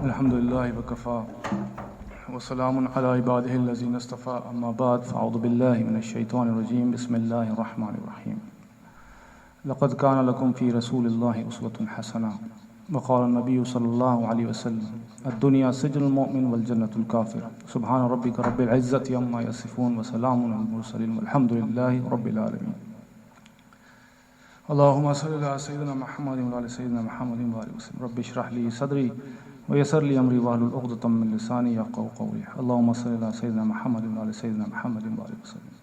الحمد لله وكفى وسلام على عباده الذين اصطفى اما بعد فاعوذ بالله من الشيطان الرجيم بسم الله الرحمن الرحيم لقد كان لكم في رسول الله اسوة حسنة وقال النبي صلى الله عليه وسلم الدنيا سجن المؤمن والجنة الكافر سبحان ربك رب العزة عما يصفون وسلام على المرسلين والحمد لله رب العالمين اللهم صل على سيدنا محمد وعلى سيدنا محمد وسلم رب اشرح لي صدري ويسر لي امري واحلل عقدة من لساني يفقهوا قولي اللهم صل على سيدنا محمد وعلى سيدنا محمد وسلم.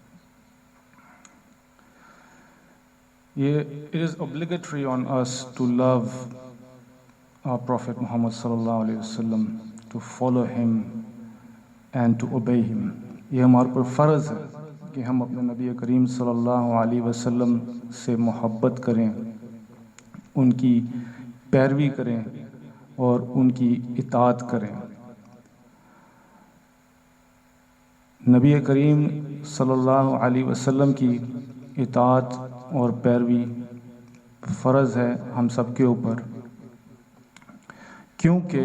It is obligatory on us to love our Prophet Muhammad sallallahu alaihi wasallam, to follow him and to obey him. یہ ہمارے پر فرض ہے کہ ہم اپنے نبی کریم صلی اللہ علیہ وسلم سے محبت کریں، ان کی پیروی کریں اور ان کی اطاعت کریں. نبی کریم صلی اللہ علیہ وسلم کی اطاعت اور پیروی فرض ہے ہم سب کے اوپر، کیونکہ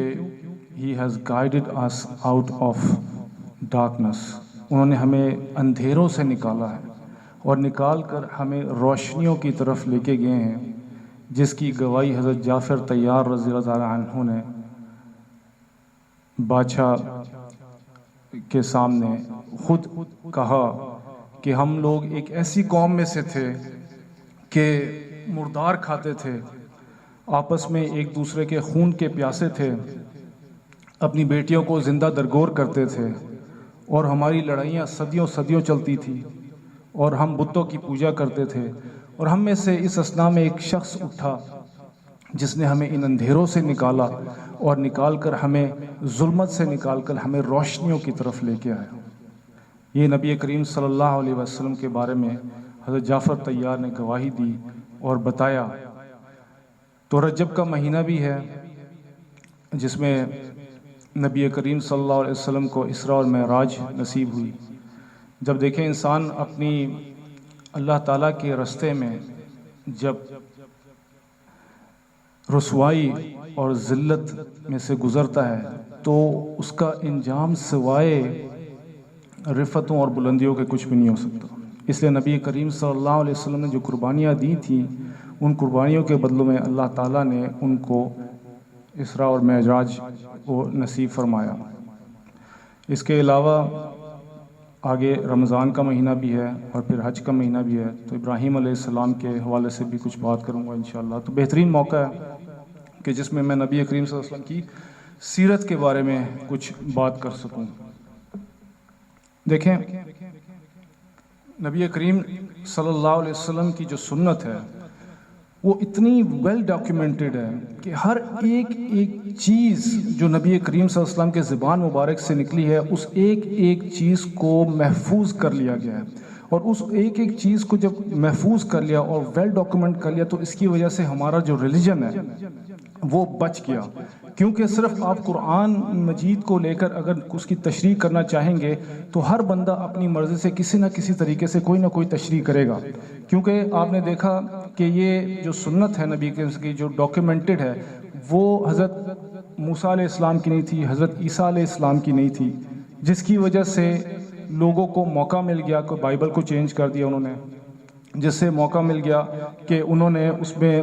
He has guided us out of darkness. انہوں نے ہمیں اندھیروں سے نکالا ہے اور نکال کر ہمیں روشنیوں کی طرف لے کے گئے ہیں، جس کی گواہی حضرت جعفر طیار رضی اللہ تعالیٰ عنہ نے بادشاہ کے سامنے خود کہا کہ ہم لوگ ایک ایسی قوم میں سے تھے کہ مردار کھاتے تھے، آپس میں ایک دوسرے کے خون کے پیاسے تھے، اپنی بیٹیوں کو زندہ درگور کرتے تھے اور ہماری لڑائیاں صدیوں صدیوں چلتی تھی اور ہم بتوں کی پوجا کرتے تھے. اور ہم میں سے اس اثنا میں ایک شخص اٹھا جس نے ہمیں ان اندھیروں سے نکالا اور نکال کر ہمیں ظلمت سے نکال کر ہمیں روشنیوں کی طرف لے کے آیا. یہ نبی کریم صلی اللہ علیہ وسلم کے بارے میں حضرت جعفر طیار نے گواہی دی اور بتایا. تو رجب کا مہینہ بھی ہے جس میں نبی کریم صلی اللہ علیہ وسلم کو اسراء اور معراج نصیب ہوئی. جب دیکھیں انسان اپنی اللہ تعالیٰ کے راستے میں جب رسوائی اور ذلت میں سے گزرتا ہے تو اس کا انجام سوائے رفتوں اور بلندیوں کے کچھ بھی نہیں ہو سکتا. اس لیے نبی کریم صلی اللہ علیہ وسلم نے جو قربانیاں دی تھیں، ان قربانیوں کے بدلوں میں اللہ تعالیٰ نے ان کو اسراء اور معراج کو نصیب فرمایا. اس کے علاوہ آگے رمضان کا مہینہ بھی ہے اور پھر حج کا مہینہ بھی ہے، تو ابراہیم علیہ السلام کے حوالے سے بھی کچھ بات کروں گا انشاءاللہ. تو بہترین موقع ہے کہ جس میں نبی کریم صلی اللہ علیہ وسلم کی سیرت کے بارے میں کچھ بات کر سکوں. دیکھیں نبی کریم صلی اللہ علیہ وسلم کی جو سنت ہے وہ اتنی ویل ڈاکیومنٹڈ ہے کہ ہر ایک چیز جو نبی کریم صلی اللہ علیہ وسلم کے زبان مبارک سے نکلی ہے اس ایک چیز کو محفوظ کر لیا گیا ہے. اور اس ایک چیز کو جب محفوظ کر لیا اور ویل ڈاکیومنٹ کر لیا تو اس کی وجہ سے ہمارا جو ریلیجن ہے وہ بچ گیا. کیونکہ صرف آپ قرآن مجید کو لے کر اگر اس کی تشریح کرنا چاہیں گے تو ہر بندہ اپنی مرضی سے کسی نہ کسی طریقے سے کوئی نہ کوئی تشریح کرے گا. کیونکہ آپ نے دیکھا کہ یہ جو سنت ہے نبی کی جو ڈاکیومنٹڈ ہے وہ حضرت موسیٰ علیہ السلام کی نہیں تھی، حضرت عیسیٰ علیہ السلام کی نہیں تھی، جس کی وجہ سے لوگوں کو موقع مل گیا کہ بائبل کو چینج کر دیا انہوں نے، جس سے موقع مل گیا کہ انہوں نے اس میں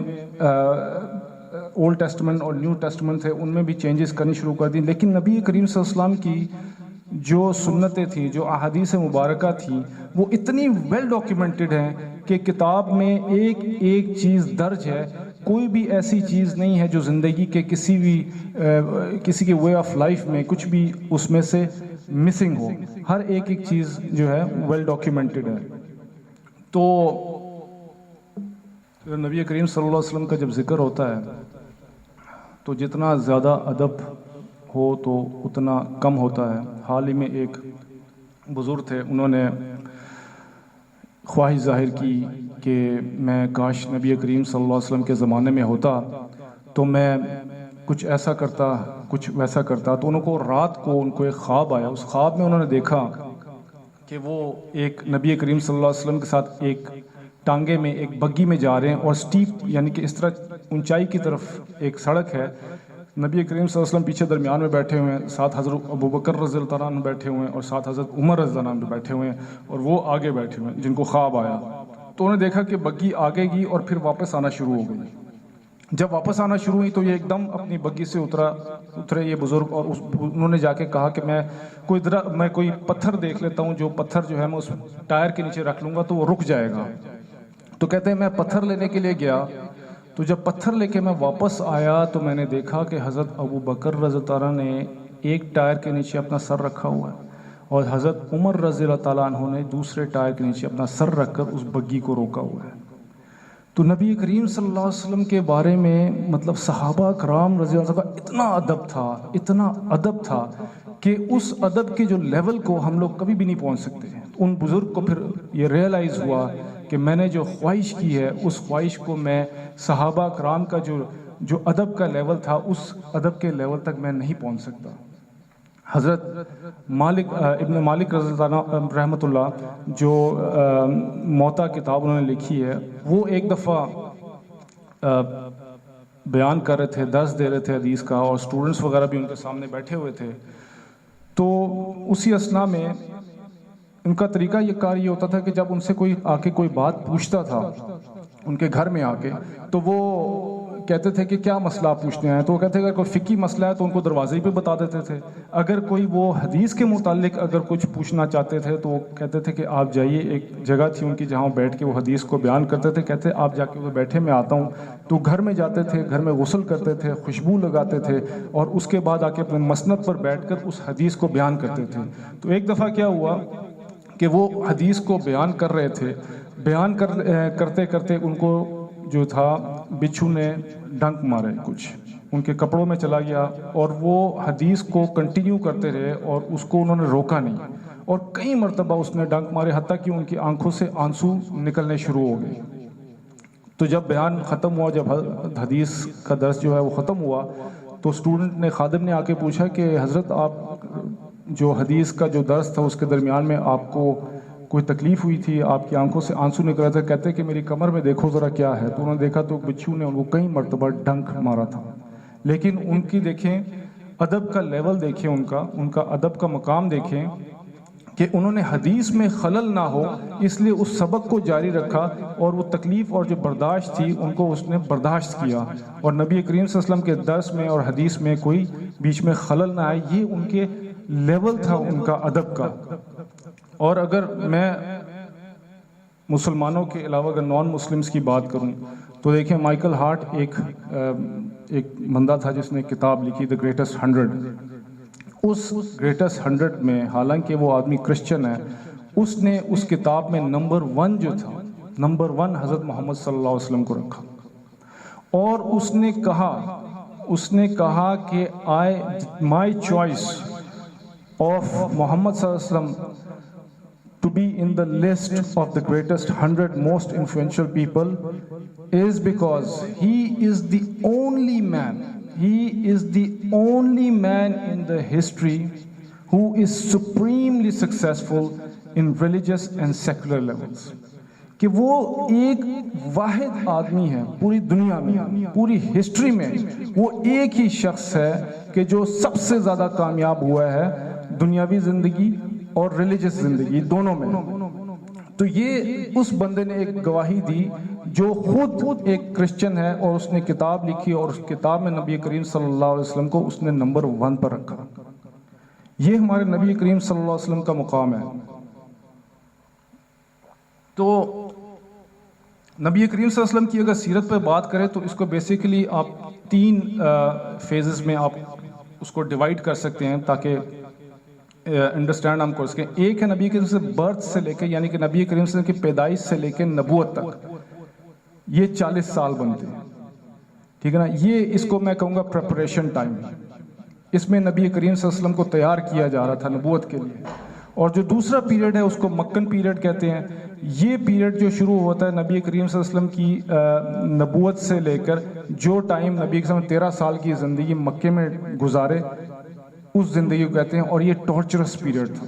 اولڈ ٹیسٹمنٹ اور نیو ٹیسٹمنٹ تھے ان میں بھی چینجز کرنی شروع کر دی. لیکن نبی کریم صلی اللہ علیہ وسلم کی جو سنتیں تھیں، جو احادیث مبارکہ تھیں، وہ اتنی ویل ڈاکیومنٹڈ ہیں کہ کتاب میں ایک چیز درج ہے. کوئی بھی ایسی چیز نہیں ہے جو زندگی کے کسی کے وے آف لائف میں کچھ بھی اس میں سے مسنگ ہو. ہر ایک چیز جو ہے ویل ڈاکیومنٹڈ ہے. تو نبی کریم صلی اللہ علیہ وسلم کا جب ذکر ہوتا ہے تو جتنا زیادہ ادب ہو تو اتنا کم ہوتا ہے. حال ہی میں ایک بزرگ تھے، انہوں نے خواہش ظاہر کی کہ میں کاش نبی کریم صلی اللہ علیہ وسلم کے زمانے میں ہوتا تو میں کچھ ایسا کرتا کچھ ویسا کرتا. تو ان کو رات کو ایک خواب آیا. اس خواب میں انہوں نے دیکھا کہ وہ ایک نبی کریم صلی اللہ علیہ وسلم کے ساتھ ایک ٹانگے میں ایک بگی میں جا رہے ہیں اور سٹیپ یعنی کہ اس طرح اونچائی کی طرف ایک سڑک ہے نبی کریم صلی اللہ علیہ وسلم پیچھے درمیان میں بیٹھے ہوئے ہیں، ساتھ حضرت ابو بکر رضی اللہ تعالیٰ عنہ بیٹھے ہوئے ہیں اور ساتھ حضرت عمر رضی اللہ عنہ بیٹھے ہوئے ہیں، اور وہ آگے بیٹھے ہوئے ہیں جن کو خواب آیا. تو انہوں نے دیکھا کہ بگی آگے گئی اور پھر واپس آنا شروع ہو گئی. جب واپس آنا شروع ہوئی تو یہ ایک دم اپنی بگی سے اترے یہ بزرگ، اور انہوں نے جا کے کہا کہ میں کوئی پتھر دیکھ لیتا ہوں، جو پتھر جو ہے میں اس ٹائر کے نیچے رکھ لوں گا تو وہ رک جائے گا. تو کہتے ہیں میں پتھر لینے کے لیے گیا، تو جب پتھر لے کے میں واپس آیا تو میں نے دیکھا کہ حضرت ابو بکر رضی اللہ عنہ نے ایک ٹائر کے نیچے اپنا سر رکھا ہوا ہے، اور حضرت عمر رضی اللہ تعالیٰ عنہ نے دوسرے ٹائر کے نیچے اپنا سر رکھ کر اس بگی کو روکا ہوا ہے. تو نبی کریم صلی اللہ علیہ وسلم کے بارے میں مطلب صحابہ کرام رضی اللہ عنہ کا اتنا ادب تھا کہ اس ادب کے جو لیول کو ہم لوگ کبھی بھی نہیں پہنچ سکتے. ان بزرگ کو پھر یہ ریئلائز ہوا کہ میں نے جو خواہش کی ہے اس خواہش کو میں صحابہ کرام کا جو ادب کا لیول تھا اس ادب کے لیول تک میں نہیں پہنچ سکتا. حضرت ابن مالک رضی اللہ عنہ رحمۃ اللہ جو موطا کتاب انہوں نے لکھی ہے، وہ ایک دفعہ بیان کر رہے تھے، درس دے رہے تھے حدیث کا، اور اسٹوڈنٹس وغیرہ بھی ان کے سامنے بیٹھے ہوئے تھے. تو اسی اثنا میں ان کا طریقہ یہ کار یہ ہوتا تھا کہ جب ان سے کوئی آ کے کوئی بات پوچھتا تھا ان کے گھر میں آ کے، تو وہ کہتے تھے کہ کیا مسئلہ آپ پوچھنے آئے ہیں؟ تو وہ کہتے ہیں اگر کوئی فقہی مسئلہ ہے تو ان کو دروازے پہ بتا دیتے تھے. اگر کوئی وہ حدیث کے متعلق اگر کچھ پوچھنا چاہتے تھے تو وہ کہتے تھے کہ آپ جائیے، ایک جگہ تھی ان کی جہاں بیٹھ کے وہ حدیث کو بیان کرتے تھے. کہتے آپ جا کے وہ بیٹھے، میں آتا ہوں. تو گھر میں جاتے تھے، گھر میں غسل کرتے تھے، خوشبو لگاتے تھے، اور اس کے بعد آ کے اپنے مسند پر بیٹھ کر اس حدیث کو بیان کرتے تھے. تو ایک دفعہ کیا ہوا کہ وہ حدیث کو بیان کر رہے تھے، بیان کرتے کرتے ان کو جو تھا بچھو نے ڈنک مارے، کچھ ان کے کپڑوں میں چلا گیا، اور وہ حدیث کو کنٹینیو کرتے رہے اور اس کو انہوں نے روکا نہیں، اور کئی مرتبہ اس نے ڈنک مارے حتیٰ کہ ان کی آنکھوں سے آنسو نکلنے شروع ہو گئے. تو جب بیان ختم ہوا، جب حدیث کا درس جو ہے وہ ختم ہوا، تو اسٹوڈنٹ نے خادم نے آ کے پوچھا کہ حضرت آپ جو حدیث کا جو درس تھا اس کے درمیان میں آپ کو کوئی تکلیف ہوئی تھی، آپ کی آنکھوں سے آنسو نکل رہے تھے. کہتے کہ میری کمر میں دیکھو ذرا کیا ہے. تو انہوں نے دیکھا تو بچھو نے ان کو کئی مرتبہ ڈنک مارا تھا. لیکن ان کی دیکھیں ادب کا لیول، دیکھیں ان کا ادب کا مقام دیکھیں کہ انہوں نے حدیث میں خلل نہ ہو اس لیے اس سبق کو جاری رکھا، اور وہ تکلیف اور جو برداشت تھی ان کو اس نے برداشت کیا، اور نبی کریم صلی اللہ علیہ وسلم کے درس میں اور حدیث میں کوئی بیچ میں خلل نہ آئے. یہ ان کے لیول تھا ان کا ادب کا. اور اگر میں مسلمانوں کے علاوہ اگر نان مسلمز کی بات کروں تو دیکھیں مائیکل ہارٹ ایک بندہ تھا جس نے کتاب لکھی دی گریٹسٹ 100. اس گریٹسٹ 100 میں حالانکہ وہ آدمی کرسچن ہے، اس نے اس کتاب میں نمبر 1 جو تھا، نمبر 1 حضرت محمد صلی اللہ علیہ وسلم کو رکھا، اور اس نے کہا کہ my choice of Muhammad صلی اللہ علیہ وسلم to be in the list of the greatest 100 most influential people is because he is the only man in the history who is supremely successful in religious and secular levels. کہ وہ ایک واحد آدمی ہے پوری دنیا میں، پوری ہسٹری میں وہ ایک ہی شخص ہے کہ جو سب سے زیادہ کامیاب ہوا ہے دنیاوی زندگی اور ریلیجس زندگی دونوں میں. تو یہ اس بندے نے ایک گواہی دی جو خود ایک کرسچن ہے، اور اس نے کتاب لکھی، اور اس کتاب میں نبی کریم صلی اللہ علیہ وسلم کو اس نے نمبر 1 پر رکھا. یہ ہمارے نبی کریم صلی اللہ علیہ وسلم کا مقام ہے. تو نبی کریم صلی اللہ علیہ وسلم کی اگر سیرت پہ بات کریں تو اس کو بیسیکلی آپ 3 فیزز میں آپ اس کو ڈیوائیڈ کر سکتے ہیں تاکہ انڈرسٹینڈ ہم کر سکیں. ایک ہے نبی کریم سے برتھ سے لے کے، یعنی کہ نبی کریم صلی اللہ علیہ وسلم کی پیدائش سے لے کے نبوت تک، یہ 40 سال بنتے ہیں، ٹھیک ہے نا. یہ اس کو میں کہوں گا پریپریشن ٹائم. اس میں نبی کریم صلی اللہ علیہ وسلم کو تیار کیا جا رہا تھا نبوت کے لیے. اور جو دوسرا پیریڈ ہے اس کو مکن پیریڈ کہتے ہیں. یہ پیریڈ جو شروع ہوتا ہے نبی کریم صلی اللہ علیہ وسلم کی نبوت سے لے کر جو ٹائم نبی کریم 13 سال کی زندگی مکے میں گزارے اس زندگی کو کہتے ہیں. اور یہ ٹارچرس پیریڈ تھا،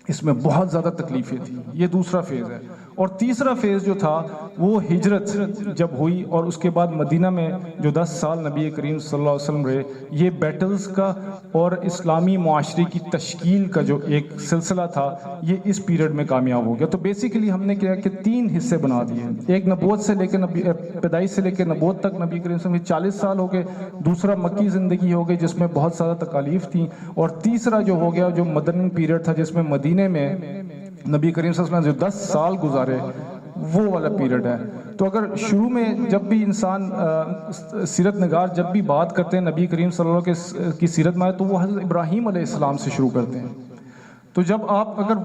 اس میں بہت زیادہ تکلیفیں تھیں. یہ دوسرا فیز ہے. اور تیسرا فیز جو تھا وہ ہجرت جب ہوئی اور اس کے بعد مدینہ میں جو 10 سال نبی کریم صلی اللہ علیہ وسلم رہے، یہ بیٹلز کا اور اسلامی معاشرے کی تشکیل کا جو ایک سلسلہ تھا یہ اس پیریڈ میں کامیاب ہو گیا۔ تو بیسیکلی ہم نے کیا کہ 3 حصے بنا دیے، ایک نبوت سے لے کے پیدائش سے لے کے نبوت تک نبی کریم صلی اللہ علیہ وسلم 40 سال ہو گئے، دوسرا مکی زندگی ہو گئی جس میں بہت زیادہ تکالیف تھیں، اور تیسرا جو ہو گیا جو مدنی پیریڈ تھا جس میں مدینے میں نبی کریم صلی اللہ علیہ وسلم جو 10 سال گزارے وہ والا پیریڈ ہے۔ تو اگر شروع میں جب بھی انسان سیرت نگار جب بھی بات کرتے ہیں نبی کریم صلی اللہ علیہ وسلم کی سیرت میں تو وہ حضرت ابراہیم علیہ السلام سے شروع کرتے ہیں۔ تو جب آپ اگر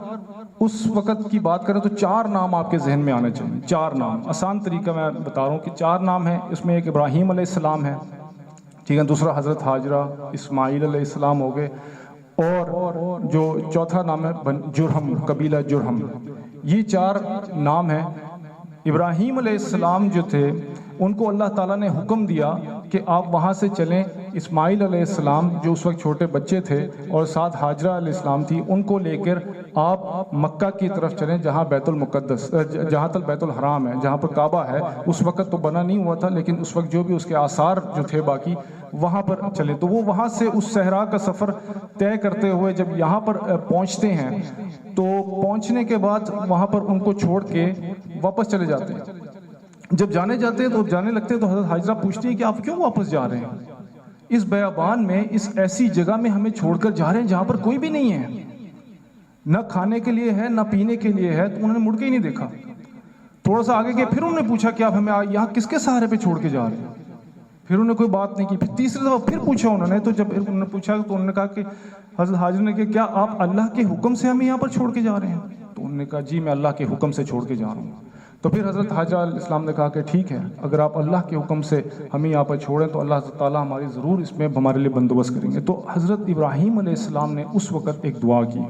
اس وقت کی بات کریں تو 4 نام آپ کے ذہن میں آنے چاہیے، 4 نام، آسان طریقہ میں بتا رہا ہوں کہ 4 نام ہیں، اس میں ایک ابراہیم علیہ السلام ہے، ٹھیک ہے، دوسرا حضرت ہاجرہ، اسماعیل علیہ السلام ہو گئے، اور جو چوتھا نام ہے جرہم، قبیلہ جرہم۔ یہ 4 نام ہیں۔ ابراہیم علیہ السلام جو تھے ان کو اللہ تعالیٰ نے حکم دیا کہ آپ وہاں سے چلیں، اسماعیل علیہ السلام جو اس وقت چھوٹے بچے تھے اور ساتھ ہاجرہ علیہ السلام تھی، ان کو لے کر آپ مکہ کی طرف چلیں جہاں بیت المقدس، جہاں تک بیت الحرام ہے، جہاں پر کعبہ ہے، اس وقت تو بنا نہیں ہوا تھا لیکن اس وقت جو بھی اس کے آثار جو تھے باقی وہاں پر چلے۔ تو وہ وہاں سے اس صحرا کا سفر طے کرتے ہوئے جب یہاں پر پہنچتے ہیں تو پہنچنے کے بعد وہاں پر ان کو چھوڑ کے واپس چلے جاتے ہیں۔ جب جانے جاتے ہیں تو جانے لگتے ہیں تو حضرت حاجرہ پوچھتی ہیں کہ آپ کیوں واپس جا رہے ہیں؟ اس بیابان میں، اس ایسی جگہ میں ہمیں چھوڑ کر جا رہے ہیں جہاں پر کوئی بھی نہیں ہے، نہ کھانے کے لیے ہے نہ پینے کے لیے ہے۔ تو انہوں نے مڑ کے ہی نہیں دیکھا۔ تھوڑا سا آگے گئے، پھر انہوں نے پوچھا کہ آپ ہمیں یہاں کس کے سہارے پہ چھوڑ کے جا رہے ہیں؟ پھر انہوں نے کوئی بات نہیں کی۔ پھر تیسری دفعہ پھر پوچھا انہوں نے، تو جب انہوں نے پوچھا تو انہوں نے کہا کہ حضرت حاجرہ نے کہا کیا آپ اللہ کے حکم سے ہمیں یہاں پر چھوڑ کے جا رہے ہیں؟ تو انہوں نے کہا جی میں اللہ کے حکم سے چھوڑ کے جا رہا ہوں۔ تو پھر حضرت حاجرہ علیہ السلام نے کہا کہ ٹھیک ہے، اگر آپ اللہ کے حکم سے ہمیں یہاں پر چھوڑیں تو اللہ تعالیٰ ہماری ضرور اس میں ہمارے لیے بندوبست کریں گے۔ تو حضرت ابراہیم علیہ السلام نے اس وقت ایک دعا کی،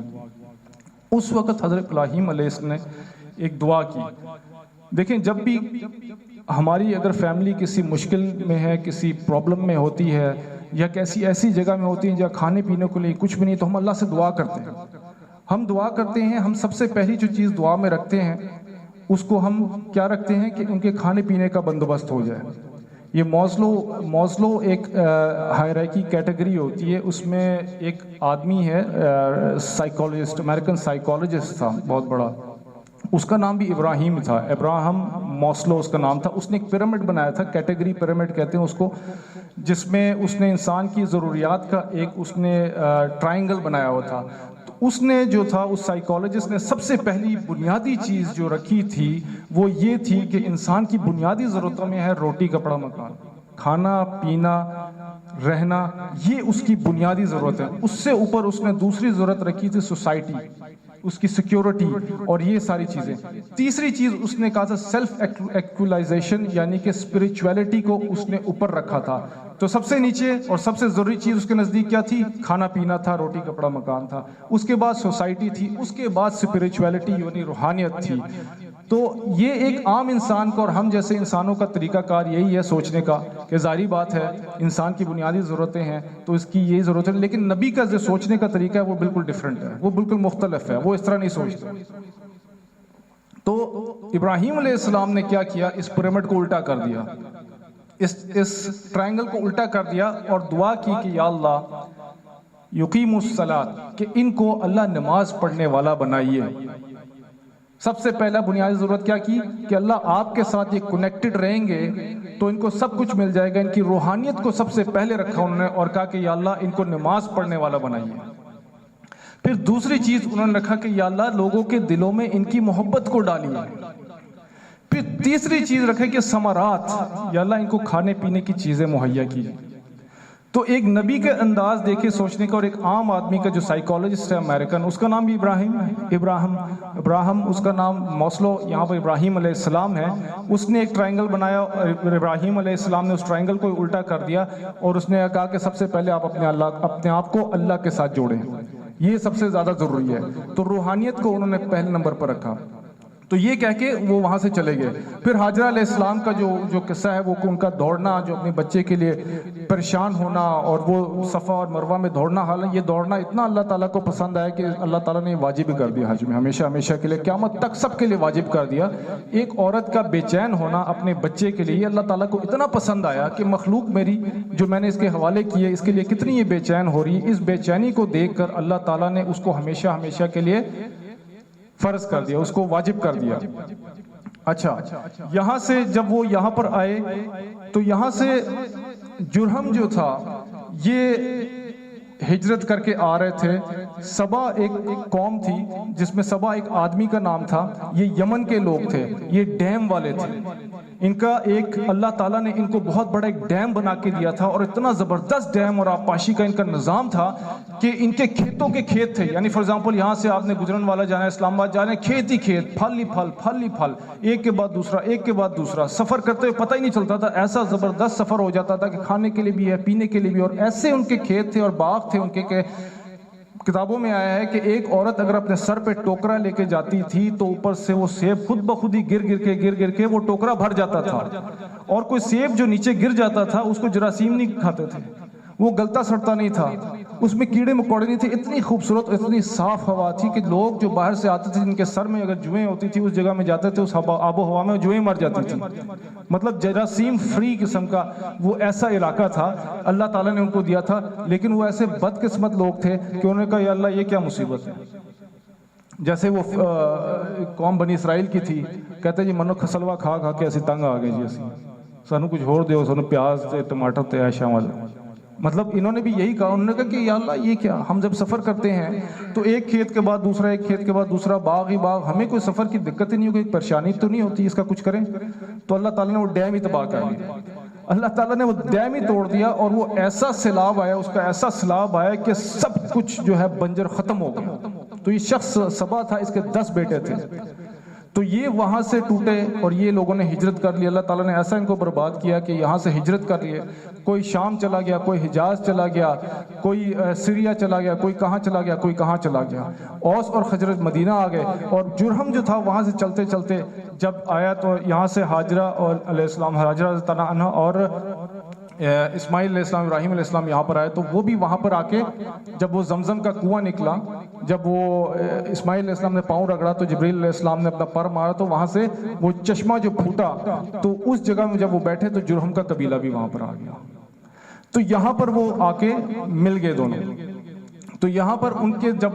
اس وقت حضرت ابراہیم علیہ السلام نے ایک دعا کی۔ دیکھیں جب بھی ہماری اگر فیملی کسی مشکل میں ہے، کسی پرابلم میں ہوتی ہے، یا کیسی ایسی جگہ میں ہوتی ہے جہاں کھانے پینے کو لیے کچھ بھی نہیں، تو ہم اللہ سے دعا کرتے ہیں۔ ہم دعا کرتے ہیں، ہم سب سے پہلی جو چیز دعا میں رکھتے ہیں اس کو ہم کیا رکھتے ہیں کہ ان کے کھانے پینے کا بندوبست ہو جائے۔ یہ موزلو ایک ہائرارکی کیٹیگری ہوتی ہے، اس میں ایک آدمی ہے سائیکالوجسٹ، امریکن سائیکالوجسٹ تھا بہت بڑا، اس کا نام بھی ابراہیم تھا، ابراہم موسلو اس کا نام تھا۔ اس نے ایک پیرامڈ بنایا تھا، کیٹیگری پیرامڈ کہتے ہیں اس کو، جس میں اس نے انسان کی ضروریات کا ایک اس نے ٹرائنگل بنایا ہوا تھا۔ تو اس نے جو تھا، اس سائیکالوجسٹ نے سب سے پہلی بنیادی چیز جو رکھی تھی وہ یہ تھی کہ انسان کی بنیادی ضرورتوں میں ہے روٹی کپڑا مکان، کھانا پینا رہنا، یہ اس کی بنیادی ضرورت ہے۔ اس سے اوپر اس نے دوسری ضرورت رکھی تھی سوسائٹی، اس کی سیکیورٹی اور یہ ساری چیزیں۔ تیسری چیز اس نے کہا تھا سیلف ایکچولائزیشن، یعنی کہ اسپرچویلٹی کو اس نے اوپر رکھا تھا۔ تو سب سے نیچے اور سب سے ضروری چیز اس کے نزدیک کیا تھی؟ کھانا پینا تھا، روٹی کپڑا مکان تھا۔ اس کے بعد سوسائٹی تھی، اس کے بعد اسپرچویلٹی یعنی روحانیت تھی۔ تو یہ ایک عام انسان کا اور ہم جیسے انسانوں کا طریقہ کار یہی ہے سوچنے کا کہ ظاہری بات ہے انسان کی بنیادی ضرورتیں ہیں تو اس کی یہی ضرورت ہے، لیکن نبی کا جو سوچنے کا طریقہ ہے وہ بالکل ڈیفرنٹ ہے، وہ بالکل مختلف ہے، وہ اس طرح نہیں سوچتا۔ تو ابراہیم علیہ السلام نے کیا کیا؟ اس پیرامڈ کو الٹا کر دیا، اس ٹرائنگل کو الٹا کر دیا اور دعا کی کہ یا اللہ یقیم الصلاۃ، کہ ان کو اللہ نماز پڑھنے والا بنائیے۔ سب سے پہلا بنیادی ضرورت کیا کی کہ اللہ آپ کے ساتھ یہ کنیکٹڈ رہیں گے تو ان کو سب کچھ مل جائے گا۔ ان کی روحانیت کو سب سے پہلے رکھا انہوں نے اور کہا کہ یا اللہ ان کو نماز پڑھنے والا بنائیے۔ پھر دوسری چیز انہوں نے رکھا کہ یا اللہ لوگوں کے دلوں میں ان کی محبت کو ڈالیے۔ پھر تیسری چیز رکھے کہ ثمرات، یا اللہ ان کو کھانے پینے کی چیزیں مہیا کیجیے۔ تو ایک نبی کے انداز دیکھے سوچنے کا اور ایک عام آدمی کا جو سائیکالوجسٹ ہے امریکن، اس کا نام بھی ابراہیم ہے، ابراہم اس کا نام، موسلو یہاں پر ابراہیم علیہ السلام ہے۔ اس نے ایک ٹرائنگل بنایا اور ابراہیم علیہ السلام نے اس ٹرائنگل کو الٹا کر دیا اور اس نے کہا کہ سب سے پہلے آپ اپنے آپ کو اللہ کے ساتھ جوڑیں، یہ سب سے زیادہ ضروری ہے۔ تو روحانیت کو انہوں نے پہلے نمبر پر رکھا۔ تو یہ کہہ کے وہ وہاں سے چلے گئے. پھر حاجرہ علیہ السلام کا جو قصہ ہے وہ ان کا دوڑنا، جو اپنے بچے کے لیے پریشان ہونا اور وہ صفا اور مروہ میں دوڑنا، حالانکہ یہ دوڑنا اتنا اللہ تعالیٰ کو پسند آیا کہ اللہ تعالیٰ نے واجب ہی کر دیا حج میں، ہمیشہ ہمیشہ کے لیے، قیامت تک سب کے لیے واجب کر دیا. ایک عورت کا بے چین ہونا اپنے بچے کے لیے، یہ اللہ تعالیٰ کو اتنا پسند آیا کہ مخلوق میری جو میں نے اس کے حوالے کی ہے، اس کے لیے کتنی یہ بے چین ہو رہی ہے، اس بے چینی کو دیکھ کر اللہ تعالیٰ نے اس کو ہمیشہ ہمیشہ کے لیے فرض کر دیا، اس کو واجب کر دیا. اچھا، یہاں سے جب وہ یہاں پر آئے تو یہاں سے جرہم جو تھا یہ ہجرت کر کے آ رہے تھے. سبا ایک قوم تھی جس میں سبا ایک آدمی کا نام تھا، یہ یمن کے لوگ تھے، یہ ڈیم والے تھے. ان کا ایک اللہ تعالیٰ نے ان کو بہت بڑا ایک ڈیم بنا کے دیا تھا، اور اتنا زبردست ڈیم اور آبپاشی کا ان کا نظام تھا کہ ان کے کھیتوں کے کھیت تھے. یعنی فار ایگزامپل یہاں سے آپ نے گجران والا جانا ہے، اسلام آباد جانا ہے، کھیت ہی کھیت، پھل ہی پھل، پھل ہی پھل، ایک کے بعد دوسرا، ایک کے بعد دوسرا. سفر کرتے ہوئے پتہ ہی نہیں چلتا تھا، ایسا زبردست سفر ہو جاتا تھا کہ کھانے کے لیے بھی ہے، پینے کے لیے بھی. اور ایسے ان کے کھیت تھے اور باغ تھے ان کے کہ کتابوں میں آیا ہے کہ ایک عورت اگر اپنے سر پہ ٹوکرا لے کے جاتی تھی تو اوپر سے وہ سیب خود بخود ہی گر گر کے وہ ٹوکرا بھر جاتا تھا. اور کوئی سیب جو نیچے گر جاتا تھا اس کو جراثیم نہیں کھاتے تھے، وہ گلتا سڑتا نہیں تھا، اس میں کیڑے مکوڑے نہیں تھے. اتنی خوبصورت، اتنی صاف ہوا تھی کہ لوگ جو باہر سے آتے تھے جن کے سر میں اگر جوئیں ہوتی تھی اس جگہ میں جاتے تھے، اس آب و ہوا میں جوئیں مر جاتی تھی. مطلب جراثیم فری قسم کا وہ ایسا علاقہ تھا اللہ تعالیٰ نے ان کو دیا تھا. لیکن وہ ایسے بدقسمت لوگ تھے کہ انہوں نے کہا یا اللہ یہ کیا مصیبت ہے. جیسے وہ قوم بنی اسرائیل کی تھی، کہتے جی منو خسلوا کھا کھا کے ایسی تنگ آ گئے جی، اسی سانو کچھ اور دیو، سانو پیاز تے ٹماٹر تے ایشا والے. مطلب انہوں نے بھی یہی کہا، انہوں نے کہا کہ یا اللہ یہ کیا. ہم جب سفر کرتے ہیں تو ایک کھیت کے بعد دوسرا، ایک کھیت کے بعد دوسرا، باغ ہی باغ، ہمیں کوئی سفر کی دقت ہی نہیں ہوگی، پریشانی تو نہیں ہوتی، اس کا کچھ کریں. تو اللہ تعالیٰ نے وہ ڈیم ہی تباہ کر دیا. اللہ تعالیٰ نے وہ ڈیم ہی توڑ دیا اور وہ ایسا سیلاب آیا، اس کا ایسا سیلاب آیا کہ سب کچھ جو ہے بنجر ختم ہو گیا. تو یہ شخص سبا تھا، اس کے 10 بیٹے تھے. تو یہ وہاں سے ٹوٹے اور یہ لوگوں نے ہجرت کر لی. اللہ تعالیٰ نے ایسا ان کو برباد کیا کہ یہاں سے ہجرت کر لیے. کوئی شام چلا گیا، کوئی حجاز چلا گیا، کوئی سیریا چلا گیا، کوئی کہاں چلا گیا، کوئی کہاں چلا گیا. اوس اور خزرج مدینہ آ گئے. اور جرہم جو تھا وہاں سے چلتے چلتے جب آیا تو یہاں سے حاجرہ اور علیہ السلام، حاجرہ رضی اللہ عنہ اور اسماعیل علیہ السلام، ابراہیم علیہ السلام یہاں پر آئے. تو وہ بھی وہاں پر آ کے جب وہ زمزم کا کنواں نکلا، جب وہ اسماعیل علیہ السلام نے پاؤں رگڑا تو جبریل علیہ السلام نے اپنا پر مارا تو وہاں سے وہ چشمہ جو پھوٹا، تو اس جگہ میں جب وہ بیٹھے تو جرہم کا قبیلہ بھی وہاں پر آ گیا. تو یہاں پر وہ آ کے مل گئے دونوں. تو یہاں پر ان کے جب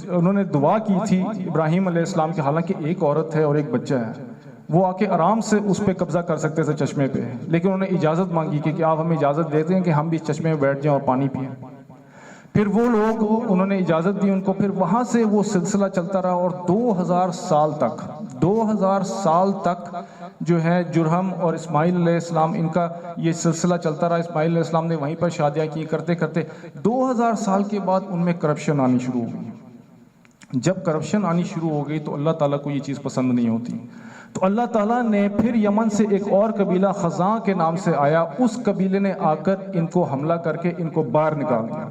انہوں نے دعا کی تھی ابراہیم علیہ السلام کی، حالانکہ ایک عورت ہے اور ایک بچہ ہے، وہ آ کے آرام سے اس پہ قبضہ کر سکتے تھے چشمے پہ، لیکن انہوں نے اجازت مانگی کہ آپ ہمیں اجازت دیتے ہیں کہ ہم بھی اس چشمے میں بیٹھ جائیں اور پانی پئیں. پھر وہ لوگ انہوں نے اجازت دی ان کو. پھر وہاں سے وہ سلسلہ چلتا رہا اور 2000 سال تک جو ہے جرہم اور اسماعیل علیہ السلام ان کا یہ سلسلہ چلتا رہا. اسماعیل علیہ السلام نے وہیں پر شادیاں کی. کرتے کرتے 2000 سال کے بعد ان میں کرپشن آنی شروع ہو گئی. جب کرپشن آنی شروع ہو گئی تو اللہ تعالیٰ کو یہ چیز پسند نہیں ہوتی. تو اللہ تعالیٰ نے پھر یمن سے ایک اور قبیلہ خزاں کے نام سے آیا، اس قبیلے نے آ کر ان کو حملہ کر کے ان کو باہر نکال دیا.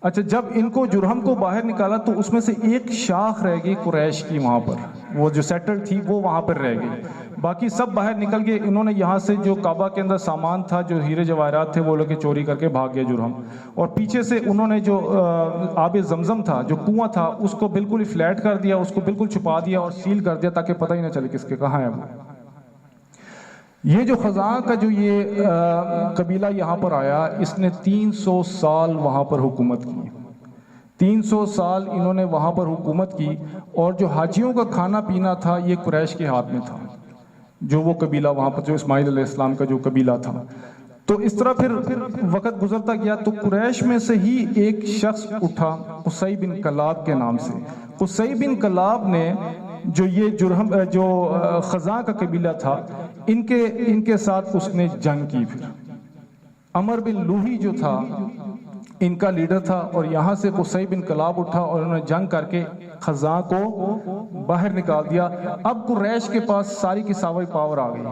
اچھا، جب ان کو جرہم کو باہر نکالا تو اس میں سے ایک شاخ رہ گئی قریش کی، وہاں پر وہ جو سیٹل تھی وہ وہاں پر رہ گئی، باقی سب باہر نکل گئے. انہوں نے یہاں سے جو کعبہ کے اندر سامان تھا، جو ہیرے جواہرات تھے، وہ لوگ چوری کر کے بھاگ گئے جرہم. اور پیچھے سے انہوں نے جو آب زمزم تھا، جو کنواں تھا، اس کو بالکل ہی فلیٹ کر دیا، اس کو بالکل چھپا دیا اور سیل کر دیا تاکہ پتہ ہی نہ چلے کس کے کہاں ہے وہ. یہ جو خزاں کا جو یہ قبیلہ یہاں پر آیا، اس نے 300 سال وہاں پر حکومت کی. 300 سال انہوں نے وہاں پر حکومت کی. اور جو حاجیوں کا کھانا پینا تھا یہ قریش کے ہاتھ میں تھا، جو وہ قبیلہ وہاں پر جو اسماعیل علیہ السلام کا جو قبیلہ تھا. تو اس طرح پھر وقت گزرتا گیا تو قریش میں سے ہی ایک شخص اٹھا قصی بن کلاب کے نام سے. قصی بن کلاب نے جو یہ جرہم جو خزاں کا قبیلہ تھا، ان کے ساتھ اس نے جنگ کی. پھر عمر بن لوہی جو تھا ان کا لیڈر تھا، اور یہاں سے قصی بن کلاب اٹھا اور انہوں نے جنگ کر کے خزاں کو باہر نکال دیا. اب قریش کے پاس ساری کی ساری پاور آ گئی.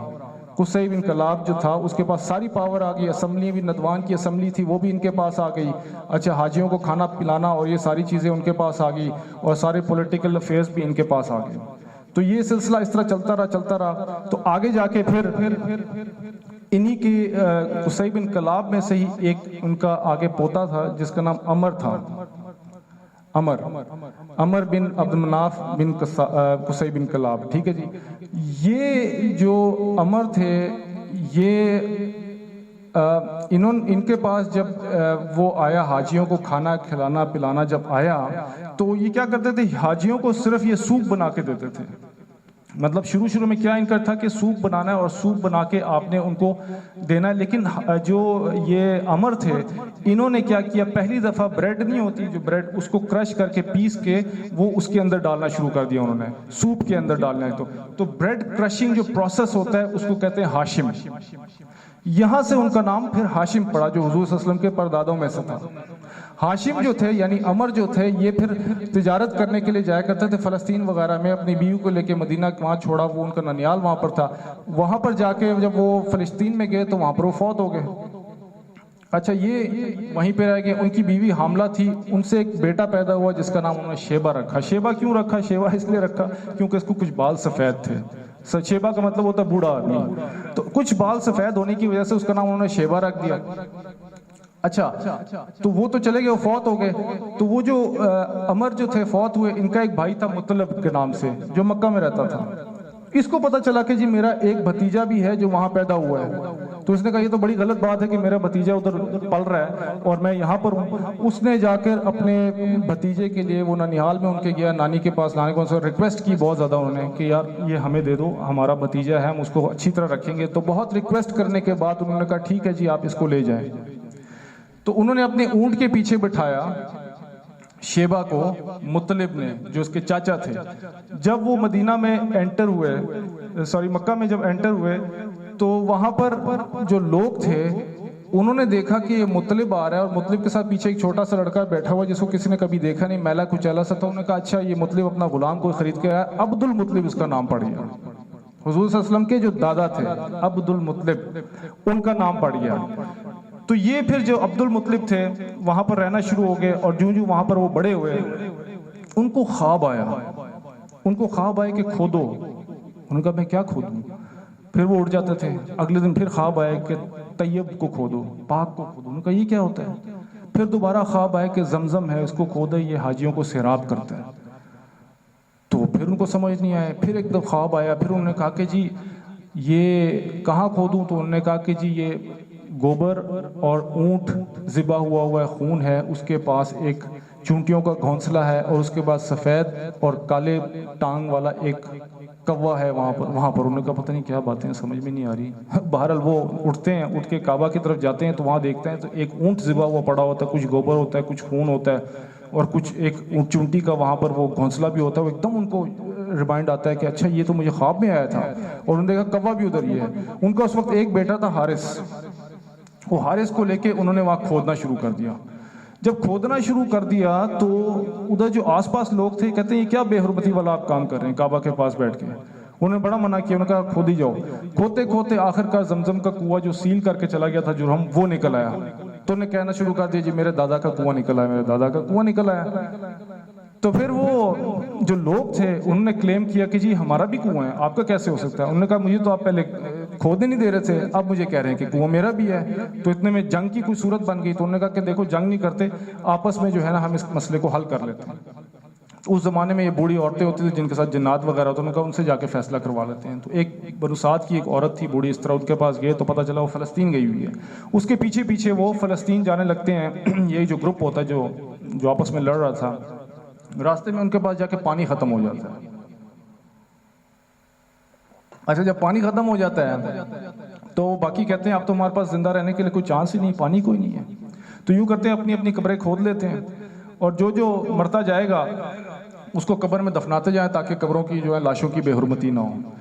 قصی بن کلاب جو تھا اس کے پاس ساری پاور آ گئی. اسمبلی بھی، ندوان کی اسمبلی تھی وہ بھی ان کے پاس آ گئی. اچھا، حاجیوں کو کھانا پلانا اور یہ ساری چیزیں ان کے پاس آ گئی، اور سارے پولیٹیکل افیئرز بھی ان کے پاس آ گئے. تو یہ سلسلہ اس طرح چلتا رہا. تو آگے جا کے پھر انہی کی قصی بن کلاب میں سے ہی ایک ان کا آگے پوتا تھا جس کا نام عمر تھا. عمر بن عبد مناف بن قصی بن کلاب. ٹھیک ہے جی. یہ جو عمر تھے یہ ان کے پاس جب وہ آیا حاجیوں کو کھانا کھلانا پلانا جب آیا تو یہ کیا کرتے تھے, حاجیوں کو صرف یہ سوپ بنا کے دیتے تھے. مطلب شروع میں کیا ان کا تھا کہ سوپ بنانا ہے اور سوپ بنا کے آپ نے ان کو دینا ہے. لیکن جو یہ عمر تھے انہوں نے کیا کیا, پہلی دفعہ بریڈ نہیں ہوتی جو بریڈ, اس کو کرش کر کے پیس کے وہ اس کے اندر ڈالنا شروع کر دیا انہوں نے, سوپ کے اندر ڈالنا ہے. تو بریڈ کرشنگ جو پروسیس ہوتا ہے اس کو کہتے ہیں ہاشم. یہاں سے ان کا نام پھر ہاشم پڑا جو حضور صلی اللہ علیہ وسلم کے پردادوں میں سے تھا. ہاشم جو تھے یعنی عمر جو تھے یہ پھر تجارت کرنے کے لیے جایا کرتے تھے فلسطین وغیرہ میں, اپنی بیوی کو لے کے مدینہ وہاں چھوڑا, وہ ان کا ننیال وہاں پر تھا. وہاں پر جا کے جب وہ فلسطین میں گئے تو وہاں پر وہ فوت ہو گئے. اچھا یہ وہیں پہ رہ گئے. ان کی بیوی حاملہ تھی, ان سے ایک بیٹا پیدا ہوا جس کا نام انہوں نے شیبہ رکھا. شیبہ کیوں رکھا؟ شیبہ اس لیے رکھا کیونکہ اس کو کچھ بال سفید تھے. شیبہ کا مطلب ہوتا ہے بوڑھا آدمی, تو کچھ بال سفید ہونے کی وجہ سے اس کا نام انہوں نے شیبہ رکھ دیا. اچھا تو وہ تو چلے گئے, وہ فوت ہو گئے. تو وہ جو عمر جو تھے فوت ہوئے, ان کا ایک بھائی تھا مطلب کے نام سے جو مکہ میں رہتا تھا. اس کو پتا چلا کہ جی میرا ایک بھتیجا بھی ہے جو وہاں پیدا ہوا ہے. تو اس نے کہا یہ تو بڑی غلط بات ہے کہ میرا بھتیجا ادھر پل رہا ہے اور میں یہاں پر ہوں. اس نے جا کر اپنے بھتیجے کے لیے وہ ننیال میں ان کے گیا, نانی کے پاس لانے کو ریکویسٹ کی بہت زیادہ انہوں نے کہ یار یہ ہمیں دے دو, ہمارا بھتیجا ہے, ہم اس کو اچھی طرح رکھیں گے. تو بہت ریکویسٹ کرنے کے بعد انہوں نے کہا ٹھیک ہے جی آپ اس کو لے جائیں. تو انہوں نے اپنے اونٹ کے پیچھے بٹھایا شیبہ کو, مطلب نے جو اس کے چاچا تھے. جب وہ مدینہ میں انٹر ہوئے, مکہ میں جب انٹر ہوئے تو وہاں پر جو لوگ تھے انہوں نے دیکھا کہ یہ مطلب آ رہا ہے اور مطلب کے ساتھ پیچھے ایک چھوٹا سا لڑکا بیٹھا ہوا جس کو کسی نے کبھی دیکھا نہیں, میلا کچیلا سا تھا. انہوں نے کہا اچھا یہ مطلب اپنا غلام کو خرید کے آیا. عبد المطلب اس کا نام پڑ گیا. حضور صلی اللہ علیہ وسلم کے جو دادا تھے عبد المطلب, ان کا نام پڑ گیا. تو یہ پھر جو عبد المطلب تھے وہاں پر رہنا شروع ہو گئے اور جو وہاں پر وہ بڑے ہوئے ان کو خواب آیا کہ کھودو. انہوں نے کہا میں کیا کھودوں؟ پھر وہ اٹھ جاتے تھے. اگلے دن پھر خواب آیا کہ طیب کو کھودو, پاک کو کھودو. انہوں نے کہا یہ کیا ہوتا ہے؟ پھر دوبارہ خواب آیا کہ زمزم ہے اس کو کھودے, یہ حاجیوں کو سیراب کرتا ہے. تو پھر ان کو سمجھ نہیں آیا. پھر ایک دم خواب آیا, پھر انہوں نے کہا کہ جی یہ کہاں کھودوں؟ تو انہوں نے کہا کہ جی یہ گوبر اور اونٹ ذبح ہوا ہے, خون ہے, اس کے پاس ایک چونٹیوں کا گھونسلہ ہے اور اس کے بعد سفید اور کالے ٹانگ والا ایک کوا ہے وہاں پر. انہوں نے کہا پتہ نہیں کیا باتیں سمجھ میں نہیں آ رہی. بہرحال وہ اٹھتے ہیں, اٹھ کے کعبہ کی طرف جاتے ہیں تو وہاں دیکھتے ہیں تو ایک اونٹ ذبح ہوا پڑا ہوتا ہے, کچھ گوبر ہوتا ہے, کچھ خون ہوتا ہے اور کچھ ایک چونٹی کا وہاں پر وہ گھونسلہ بھی ہوتا ہے. وہ ایک دم ان کو ریمائنڈ آتا ہے کہ اچھا یہ تو مجھے خواب میں آیا تھا. اور انہوں نے دیکھا کوا بھی ادھر ہی ہے. ان کا اس وقت ایک بیٹا تھا حارث. وہ حارث کو لے کے انہوں نے وہاں کھودنا شروع کر دیا. جب کھودنا شروع کر دیا تو ادھر جو آس پاس لوگ تھے کہتے ہیں یہ کیا بے حرمتی والا آپ کام کر رہے ہیں کعبہ کے پاس بیٹھ کے. انہوں نے بڑا منع کیا, انہوں نے کہا کھود ہی جاؤ. کھودتے کھودتے آخر کار زمزم کا کنواں جو سیل کر کے چلا گیا تھا جرہم, وہ نکل آیا. تو انہوں نے کہنا شروع کر دیا جی میرے دادا کا کنواں نکل آیا, میرے دادا کا کنواں نکل آیا. تو پھر وہ جو لوگ تھے انہوں نے کلیم کیا کہ جی ہمارا بھی کنواں ہے, آپ کا کیسے ہو سکتا ہے؟ انہوں نے کہا مجھے تو آپ پہلے کھودنے نہیں دے رہے تھے, اب مجھے کہہ رہے ہیں کہ کنواں میرا بھی ہے. تو اتنے میں جنگ کی کوئی صورت بن گئی. تو انہوں نے کہا کہ دیکھو جنگ نہیں کرتے, آپس میں جو ہے نا ہم اس مسئلے کو حل کر لیتے ہیں. اس زمانے میں یہ بوڑھی عورتیں ہوتی تھیں جن کے ساتھ جنات وغیرہ ہوتے ہیں, انہوں نے کہا ان سے جا کے فیصلہ کروا لیتے ہیں. تو ایک بنو سعد کی ایک عورت تھی بوڑھی اس طرح, ان کے پاس گئے تو پتہ چلا وہ فلسطین گئی ہوئی ہے. اس کے پیچھے پیچھے وہ فلسطین جانے لگتے ہیں. یہی جو گروپ ہوتا ہے جو آپس میں لڑ رہا تھا, راستے میں ان کے پاس جا کے پانی ختم ہو جاتا ہے. اچھا جب پانی ختم ہو جاتا ہے تو باقی کہتے ہیں اب تو ہمارے پاس زندہ رہنے کے لیے کوئی چانس ہی نہیں, پانی کوئی نہیں ہے. تو یوں کرتے ہیں اپنی اپنی قبریں کھود لیتے ہیں اور جو مرتا جائے گا اس کو قبر میں دفناتے جائیں تاکہ قبروں کی جو ہے لاشوں کی بے حرمتی نہ ہو.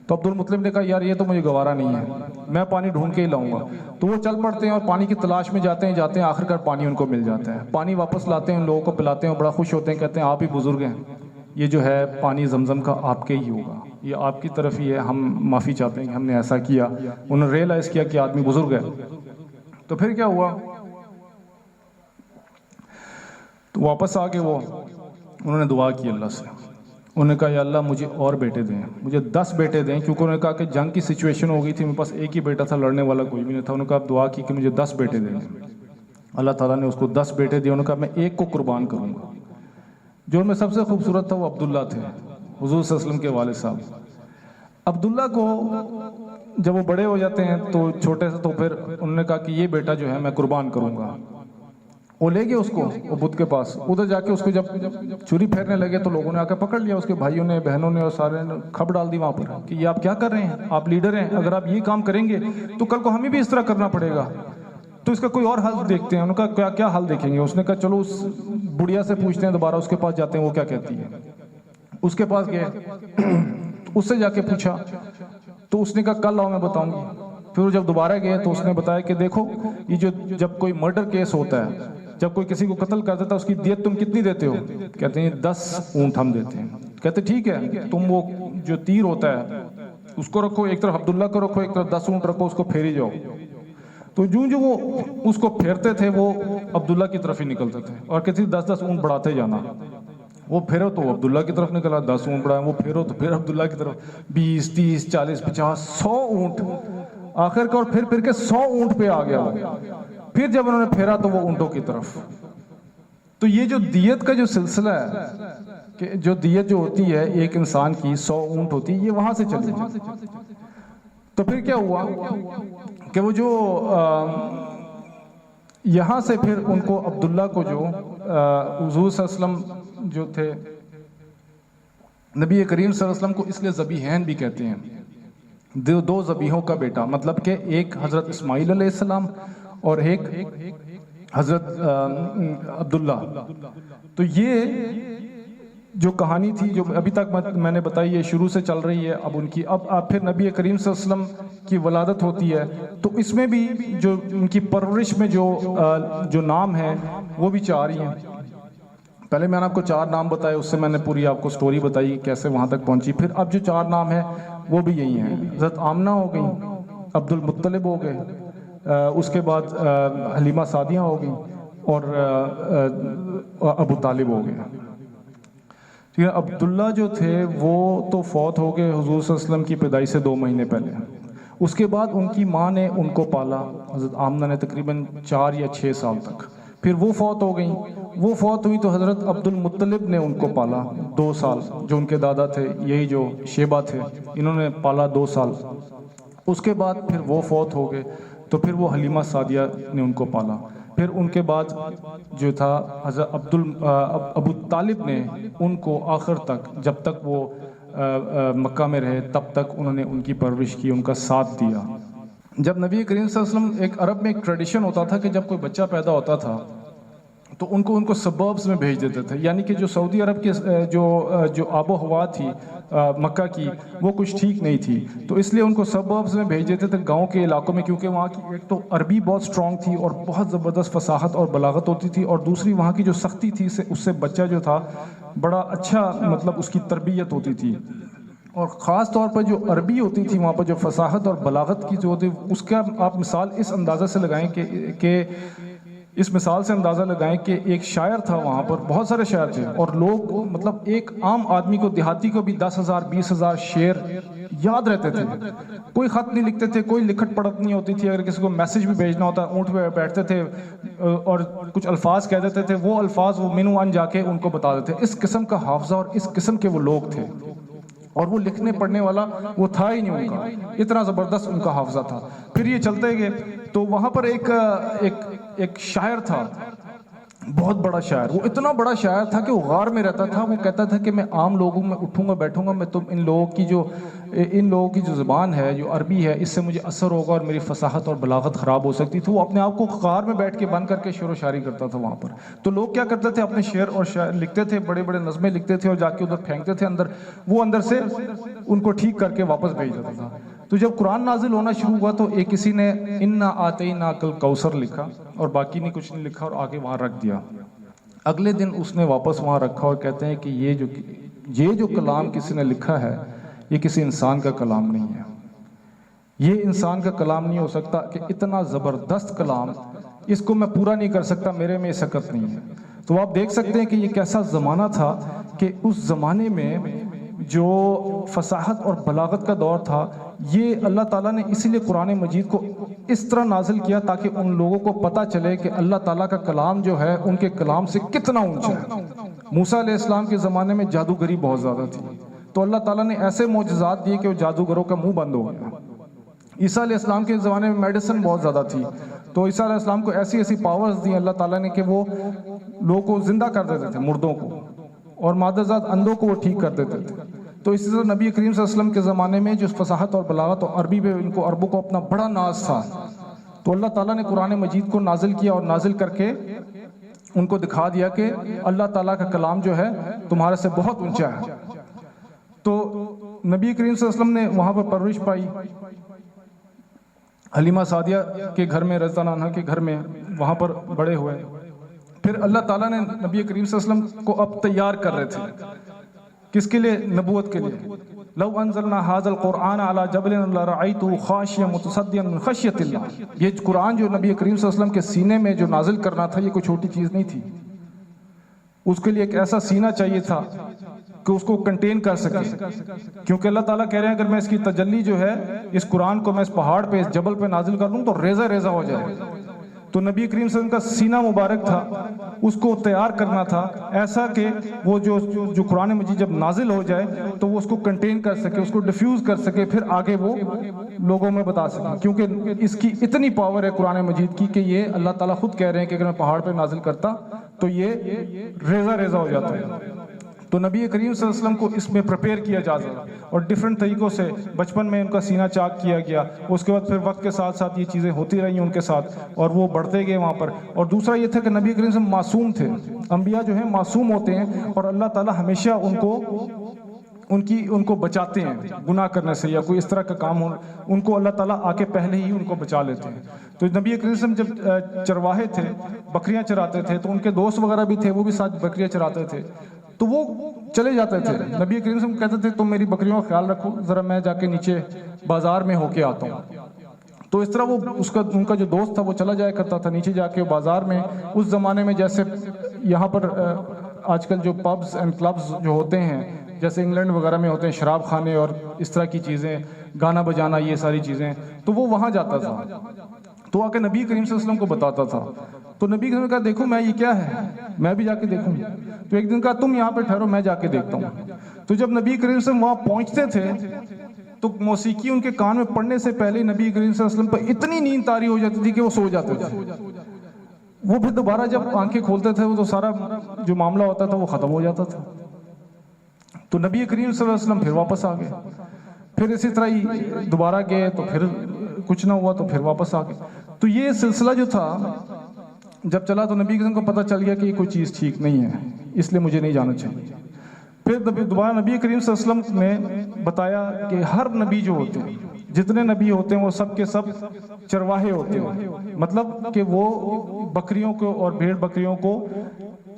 تو عبد المطلب نے کہا یار یہ تو مجھے گوارا نہیں ہے, میں پانی ڈھونڈ کے ہی لاؤں گا. تو وہ چل پڑتے ہیں اور پانی کی تلاش میں جاتے ہیں, آخر کار پانی ان کو مل جاتا ہے. پانی واپس لاتے ہیں, ان لوگوں کو پلاتے ہیں, بڑا خوش ہوتے ہیں, کہتے ہیں آپ ہی بزرگ ہیں, یہ جو ہے پانی زمزم کا آپ کے ہی ہوگا, یہ آپ کی طرف ہی ہے, ہم معافی چاہتے ہیں کہ ہم نے ایسا کیا. انہوں نے ریئلائز کیا کہ آدمی بزرگ ہے. تو پھر کیا ہوا, تو واپس آ کے انہوں نے دعا کی اللہ سے. انہوں نے کہا یا اللہ مجھے اور بیٹے دیں، مجھے 10 بیٹے دیں، کیونکہ انہوں نے کہا کہ جنگ کی سچویشن ہو گئی تھی، میرے پاس ایک ہی بیٹا تھا، لڑنے والا کوئی بھی نہیں تھا۔ انہوں نے کہا آپ دعا کی کہ مجھے 10 بیٹے دیں۔ اللہ تعالیٰ نے اس کو 10 بیٹے دیے۔ انہوں نے کہا میں ایک کو قربان کروں گا۔ جو ان میں سب سے خوبصورت تھا وہ عبداللہ تھے، حضور صلی اللہ علیہ وسلم کے والد صاحب۔ عبداللہ کو جب وہ بڑے ہو جاتے ہیں تو چھوٹے سے، تو پھر انہوں نے کہا کہ یہ بیٹا جو ہے میں قربان کروں گا۔ وہ لے گئے اس کو وہ بدھ کے پاس، ادھر جا کے اس کو جب چھری پھیرنے لگے تو لوگوں نے آ کے پکڑ لیا، اس کے بھائیوں نے، بہنوں نے، اور سارے نے کھپ ڈال دی وہاں پر کہ یہ آپ کیا کر رہے ہیں، آپ لیڈر ہیں، اگر آپ یہ کام کریں گے تو کل کو ہمیں بھی اس طرح کرنا پڑے گا، تو اس کا کوئی اور حل دیکھتے ہیں۔ انہوں نے کہا کیا حل دیکھیں گے؟ اس نے کہا چلو اس بڑھیا سے پوچھتے ہیں، دوبارہ اس کے پاس جاتے ہیں وہ کیا کہتی ہے۔ اس کے پاس گئے، اس سے جا کے پوچھا تو اس نے کہا کل آؤ میں بتاؤں گی۔ پھر جب دوبارہ گئے تو اس نے بتایا کہ دیکھو یہ جب کوئی مرڈر کیس ہوتا ہے، جب کوئی کسی کو قتل کر دیتا ہے، اس کی دیت تم کتنی دیتے ہو؟ کہتے ہیں 10 اونٹ ہم دیتے ہیں۔ کہتے ٹھیک ہے، تم وہ جو تیر ہوتا ہے اس کو رکھو ایک طرف، عبداللہ کو رکھو ایک طرف، 10 اونٹ رکھو، اس کو پھیری جاؤ۔ تو جو وہ اس کو پھیرتے تھے وہ عبداللہ کی طرف ہی نکلتے تھے، اور کہتے 10 اونٹ بڑھاتے جانا۔ وہ پھیرو تو عبداللہ کی طرف نکلا، 10 اونٹ بڑھائے، وہ پھیرو تو پھر عبداللہ کی طرف، 20 30 40 50 100 اونٹ، آخر کا اور پھر کے 100 اونٹ پہ آ گیا وہ۔ پھر جب انہوں نے پھیرا تو وہ اونٹوں کی طرف۔ تو یہ جو دیت کا جو سلسلہ ہے، کہ جو دیت جو ہوتی ہے ایک انسان کی 100 اونٹ ہوتی ہے، یہ وہاں سے چلی۔ تو پھر کیا ہوا کہ وہ جو یہاں سے پھر ان کو عبداللہ کو جو حضور صلی اللہ علیہ وسلم جو تھے، نبی کریم صلی اللہ علیہ وسلم کو اس لیے ذبیحین بھی کہتے ہیں، دو ذبیحوں کا بیٹا، مطلب کہ ایک حضرت اسماعیل علیہ السلام اور ایک حضرت عبداللہ۔ تو یہ جو کہانی تھی جو ابھی تک میں نے بتائی ہے، شروع سے چل رہی ہے، اب ان کی اب پھر نبی کریم صلی اللہ علیہ وسلم کی ولادت ہوتی ہے، تو اس میں بھی جو ان کی پرورش میں جو نام ہے وہ بھی 4 ہی ہیں۔ پہلے میں نے آپ کو 4 نام بتائے، اس سے میں نے پوری آپ کو سٹوری بتائی کیسے وہاں تک پہنچی۔ پھر اب جو 4 نام ہیں وہ بھی یہی ہیں، حضرت آمنہ ہو گئی، عبد المطلب ہو گئے، اس کے بعد حلیمہ سعدیہ ہو گئی، اور ابو طالب ہو گئے۔ ٹھیک ہے، عبداللہ جو تھے وہ تو فوت ہو گئے حضور صلی اللہ علیہ وسلم کی پیدائش سے 2 مہینے پہلے۔ اس کے بعد ان کی ماں نے ان کو پالا، حضرت آمنہ نے تقریباً 4 یا 6 سال تک۔ پھر وہ فوت ہو گئیں، وہ فوت ہوئی تو حضرت عبد المطلب نے ان کو پالا 2 سال، جو ان کے دادا تھے، یہی جو شیبہ تھے، انہوں نے پالا 2 سال۔ اس کے بعد پھر وہ فوت ہو گئے تو پھر وہ حلیمہ سعدیہ نے ان کو پالا۔ پھر ان کے بعد جو تھا حضرت ابو طالب نے ان کو آخر تک، جب تک وہ مکہ میں رہے تب تک انہوں نے ان کی پرورش کی، ان کا ساتھ دیا۔ جب نبی کریم صلی اللہ علیہ وسلم، ایک عرب میں ایک ٹریڈیشن ہوتا تھا کہ جب کوئی بچہ پیدا ہوتا تھا تو ان کو سبربس میں بھیج دیتے تھے، یعنی کہ جو سعودی عرب کے جو آب و ہوا تھی مکہ کی وہ کچھ ٹھیک نہیں تھی، تو اس لیے ان کو سبربس میں بھیج دیتے تھے، گاؤں کے علاقوں میں، کیونکہ وہاں کی ایک تو عربی بہت سٹرونگ تھی اور بہت زبردست فصاحت اور بلاغت ہوتی تھی، اور دوسری وہاں کی جو سختی تھی اس سے بچہ جو تھا بڑا اچھا، مطلب اس کی تربیت ہوتی تھی۔ اور خاص طور پر جو عربی ہوتی تھی وہاں پر جو فصاحت اور بلاغت کی جو ہوتی، اس کا آپ مثال اس اندازہ سے لگائیں کہ اس مثال سے اندازہ لگائیں کہ ایک شاعر تھا وہاں پر، بہت سارے شاعر تھے، اور لوگ مطلب ایک عام آدمی کو، دیہاتی کو بھی 10,000 20,000 شعر یاد رہتے تھے۔ کوئی خط نہیں لکھتے تھے، کوئی لکھت پڑھت نہیں ہوتی تھی، اگر کسی کو میسج بھی بھیجنا ہوتا اونٹ پہ بیٹھتے تھے اور کچھ الفاظ کہہ دیتے تھے، وہ الفاظ وہ منو ان جا کے ان کو بتا دیتے۔ اس قسم کا حافظہ اور اس قسم کے وہ لوگ تھے، اور وہ لکھنے پڑھنے والا وہ تھا ہی نہیں ان کا، اتنا زبردست ان کا حافظہ تھا۔ پھر یہ چلتے گئے تو وہاں پر ایک شاعر تھا، بہت بڑا شاعر، وہ اتنا بڑا شاعر تھا کہ وہ غار میں رہتا تھا۔ وہ کہتا تھا کہ میں عام لوگوں میں اٹھوں گا بیٹھوں گا، میں تو ان لوگوں کی جو زبان ہے، جو عربی ہے، اس سے مجھے اثر ہوگا اور میری فصاحت اور بلاغت خراب ہو سکتی تھی۔ وہ اپنے آپ کو غار میں بیٹھ کے بند کر کے شعر و شاعری کرتا تھا وہاں پر۔ تو لوگ کیا کرتے تھے، اپنے شعر اور شاعر لکھتے تھے، بڑے بڑے نظمیں لکھتے تھے اور جا کے ادھر پھینکتے تھے اندر، وہ اندر سے ان کو ٹھیک کر کے واپس بھیج دیتا تھا۔ تو جب قرآن نازل ہونا شروع ہوا تو ایک کسی نے انا آتیناک الکوثر لکھا اور باقی نے کچھ نہیں لکھا اور آگے وہاں رکھ دیا۔ اگلے دن اس نے واپس وہاں رکھا اور کہتے ہیں کہ یہ جو کلام کسی نے لکھا ہے یہ کسی انسان کا کلام نہیں ہے، یہ انسان کا کلام نہیں ہو سکتا کہ اتنا زبردست کلام، اس کو میں پورا نہیں کر سکتا، میرے میں سکت نہیں ہے۔ تو آپ دیکھ سکتے ہیں کہ یہ کیسا زمانہ تھا کہ اس زمانے میں جو فصاحت اور بلاغت کا دور تھا، یہ اللہ تعالیٰ نے اسی لیے قرآن مجید کو اس طرح نازل کیا تاکہ ان لوگوں کو پتہ چلے کہ اللہ تعالیٰ کا کلام جو ہے ان کے کلام سے کتنا اونچا ہے۔ موسیٰ علیہ السلام کے زمانے میں جادوگری بہت زیادہ تھی، تو اللہ تعالیٰ نے ایسے معجزات دیے کہ وہ جادوگروں کا منہ بند ہو گیا۔ عیسیٰ علیہ السلام کے زمانے میں میڈیسن بہت زیادہ تھی، تو عیسیٰ علیہ السلام کو ایسی ایسی پاورز دی اللہ تعالیٰ نے کہ وہ لوگوں کو زندہ کر دیتے تھے، مردوں کو، اور مادہ ذات اندھوں کو وہ ٹھیک کر دیتے تھے۔ تو اسی طرح نبی کریم صلی اللہ علیہ وسلم کے زمانے میں جو فصاحت اور بلاغت اور عربی پہ ان کو عربوں کو اپنا بڑا ناز تھا، تو اللہ تعالیٰ نے قرآن مجید کو نازل کیا اور نازل کر کے ان کو دکھا دیا کہ اللہ تعالیٰ کا کلام جو ہے تمہارے سے بہت اونچا ہے۔ تو نبی کریم صلی اللہ علیہ وسلم نے وہاں پر پرورش پائی، حلیمہ سعدیہ کے گھر میں، رضی اللہ عنہا کے گھر میں، وہاں پر بڑے ہوئے۔ پھر اللہ تعالیٰ نے نبی کریم صلی اللہ علیہ وسلم کو اب تیار کر رہے تھے، کس کے لیے؟ نبوت کے لیے۔ لو انزلنا هذا القرآن على جبل لرأيته خاشعا متصدعا من خشية اللہ، یہ قرآن جو نبی کریم صلی اللہ علیہ وسلم کے سینے میں جو نازل کرنا تھا، یہ کوئی چھوٹی چیز نہیں تھی۔ اس کے لیے ایک ایسا سینہ چاہیے تھا کہ اس کو کنٹین کر سکے، کیونکہ اللہ تعالیٰ کہہ رہے ہیں اگر میں اس کی تجلی جو ہے اس قرآن کو میں اس پہاڑ پہ اس جبل پہ نازل کر لوں تو ریزہ ریزہ ہو جائے۔ تو نبی کریم صلی اللہ علیہ وسلم کا سینہ مبارک تھا، اس کو تیار کرنا تھا ایسا کہ وہ جو قرآن مجید جب نازل ہو جائے تو وہ اس کو کنٹین کر سکے، اس کو ڈیفیوز کر سکے، پھر آگے وہ لوگوں میں بتا سکے، کیونکہ اس کی اتنی پاور ہے قرآن مجید کی کہ یہ اللہ تعالیٰ خود کہہ رہے ہیں کہ اگر میں پہاڑ پہ نازل کرتا تو یہ ریزہ ریزہ ہو جاتا ہے۔ تو نبی کریم صلی اللہ علیہ وسلم کو اس میں پریپیئر کیا جاتا ہے، اور ڈیفرنٹ طریقوں سے بچپن میں ان کا سینہ چاک کیا گیا، اس کے بعد پھر وقت کے ساتھ ساتھ یہ چیزیں ہوتی رہی ان کے ساتھ اور وہ بڑھتے گئے وہاں پر۔ اور دوسرا یہ تھا کہ نبی کریم صلی اللہ علیہ وسلم معصوم تھے، انبیاء جو ہیں معصوم ہوتے ہیں، اور اللہ تعالیٰ ہمیشہ ان کو بچاتے ہیں گناہ کرنے سے یا کوئی اس طرح کا کام ہو، ان کو اللہ تعالیٰ آ کے پہلے ہی ان کو بچا لیتے ہیں۔ تو نبی کریم صلی اللہ علیہ وسلم جب چرواہے تھے، بکریاں چراتے تھے، تو ان کے دوست وغیرہ بھی تھے، وہ بھی ساتھ بکریاں چراتے تھے، تو وہ چلے جاتے تھے۔ نبی کریم صلی اللہ علیہ وسلم کہتے تھے تم میری بکریوں کا خیال رکھو، ذرا میں جا کے نیچے بازار میں ہو کے آتا ہوں۔ تو اس طرح وہ ان کا جو دوست تھا وہ چلا جایا کرتا تھا نیچے جا کے بازار میں۔ اس زمانے میں جیسے یہاں پر آج کل جو پبز اینڈ کلبز جو ہوتے ہیں، جیسے انگلینڈ وغیرہ میں ہوتے ہیں شراب خانے اور اس طرح کی چیزیں، گانا بجانا، یہ ساری چیزیں، تو وہ وہاں جاتا تھا، تو آ کے نبی کریم صلی اللہ علیہ وسلم کو بتاتا تھا۔ تو نبی کریم نے کہا دیکھو میں یہ کیا ہے، میں بھی جا کے دیکھوں۔ تو ایک دن کہا تم یہاں پہ ٹھہرو، میں جا کے دیکھتا ہوں۔ تو جب نبی کریم صلی اللہ علیہ وسلم وہاں پہنچتے تھے تو موسیقی ان کے کان میں پڑنے سے پہلے نبی کریم صلی اللہ علیہ وسلم پر اتنی نیند طاری ہو جاتی تھی کہ وہ سو جاتے تھے۔ وہ پھر دوبارہ جب آنکھیں کھولتے تھے تو سارا جو معاملہ ہوتا تھا وہ ختم ہو جاتا تھا۔ تو نبی کریم صلی اللہ علیہ وسلم پھر واپس آ گئے، پھر اسی طرح ہی دوبارہ گئے تو پھر کچھ نہ ہوا تو پھر واپس آ گئے۔ تو یہ سلسلہ جو تھا جب چلا تو نبی کریم کو پتہ چل گیا کہ یہ کوئی چیز ٹھیک نہیں ہے، اس لیے مجھے نہیں جانا چاہیے۔ پھر دوبارہ نبی کریم صلی اللہ علیہ وسلم نے بتایا کہ ہر نبی جو ہوتے ہیں، جتنے نبی ہوتے ہیں وہ سب کے سب چرواہے ہوتے ہیں، مطلب کہ وہ بکریوں کو اور بھیڑ بکریوں کو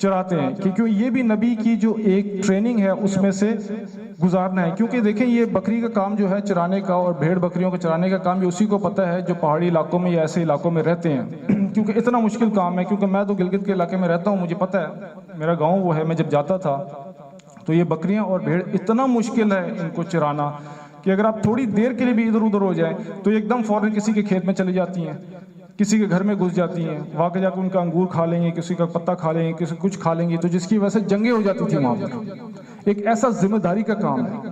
چراتے ہیں، کیونکہ یہ بھی نبی کی جو ایک ٹریننگ ہے اس میں سے گزارنا ہے۔ کیونکہ دیکھیں یہ بکری کا کام جو ہے چرانے کا اور بھیڑ بکریوں کو چرانے کا کام بھی اسی کو پتہ ہے جو پہاڑی علاقوں میں یا ایسے علاقوں میں رہتے ہیں، کیونکہ اتنا مشکل کام ہے۔ کیونکہ میں تو گلگت کے علاقے میں رہتا ہوں، مجھے پتہ ہے، میرا گاؤں وہ ہے، میں جب جاتا تھا تو یہ بکریاں اور بھیڑ اتنا مشکل ہے ان کو چرانا کہ اگر آپ تھوڑی دیر کے لیے بھی ادھر ادھر ہو جائیں تو ایک دم فوراً کسی کے کھیت میں چلی جاتی ہیں، کسی کے گھر میں گھس جاتی ہیں، وہاں کے جا کے ان کا انگور کھا لیں گے، کسی کا پتا کھا لیں گے، کسی کچھ کھا لیں گے، تو جس کی وجہ سے جنگیں ہو جاتی تھیں وہاں پر۔ ایک ایسا ذمہ داری کا کام ہے،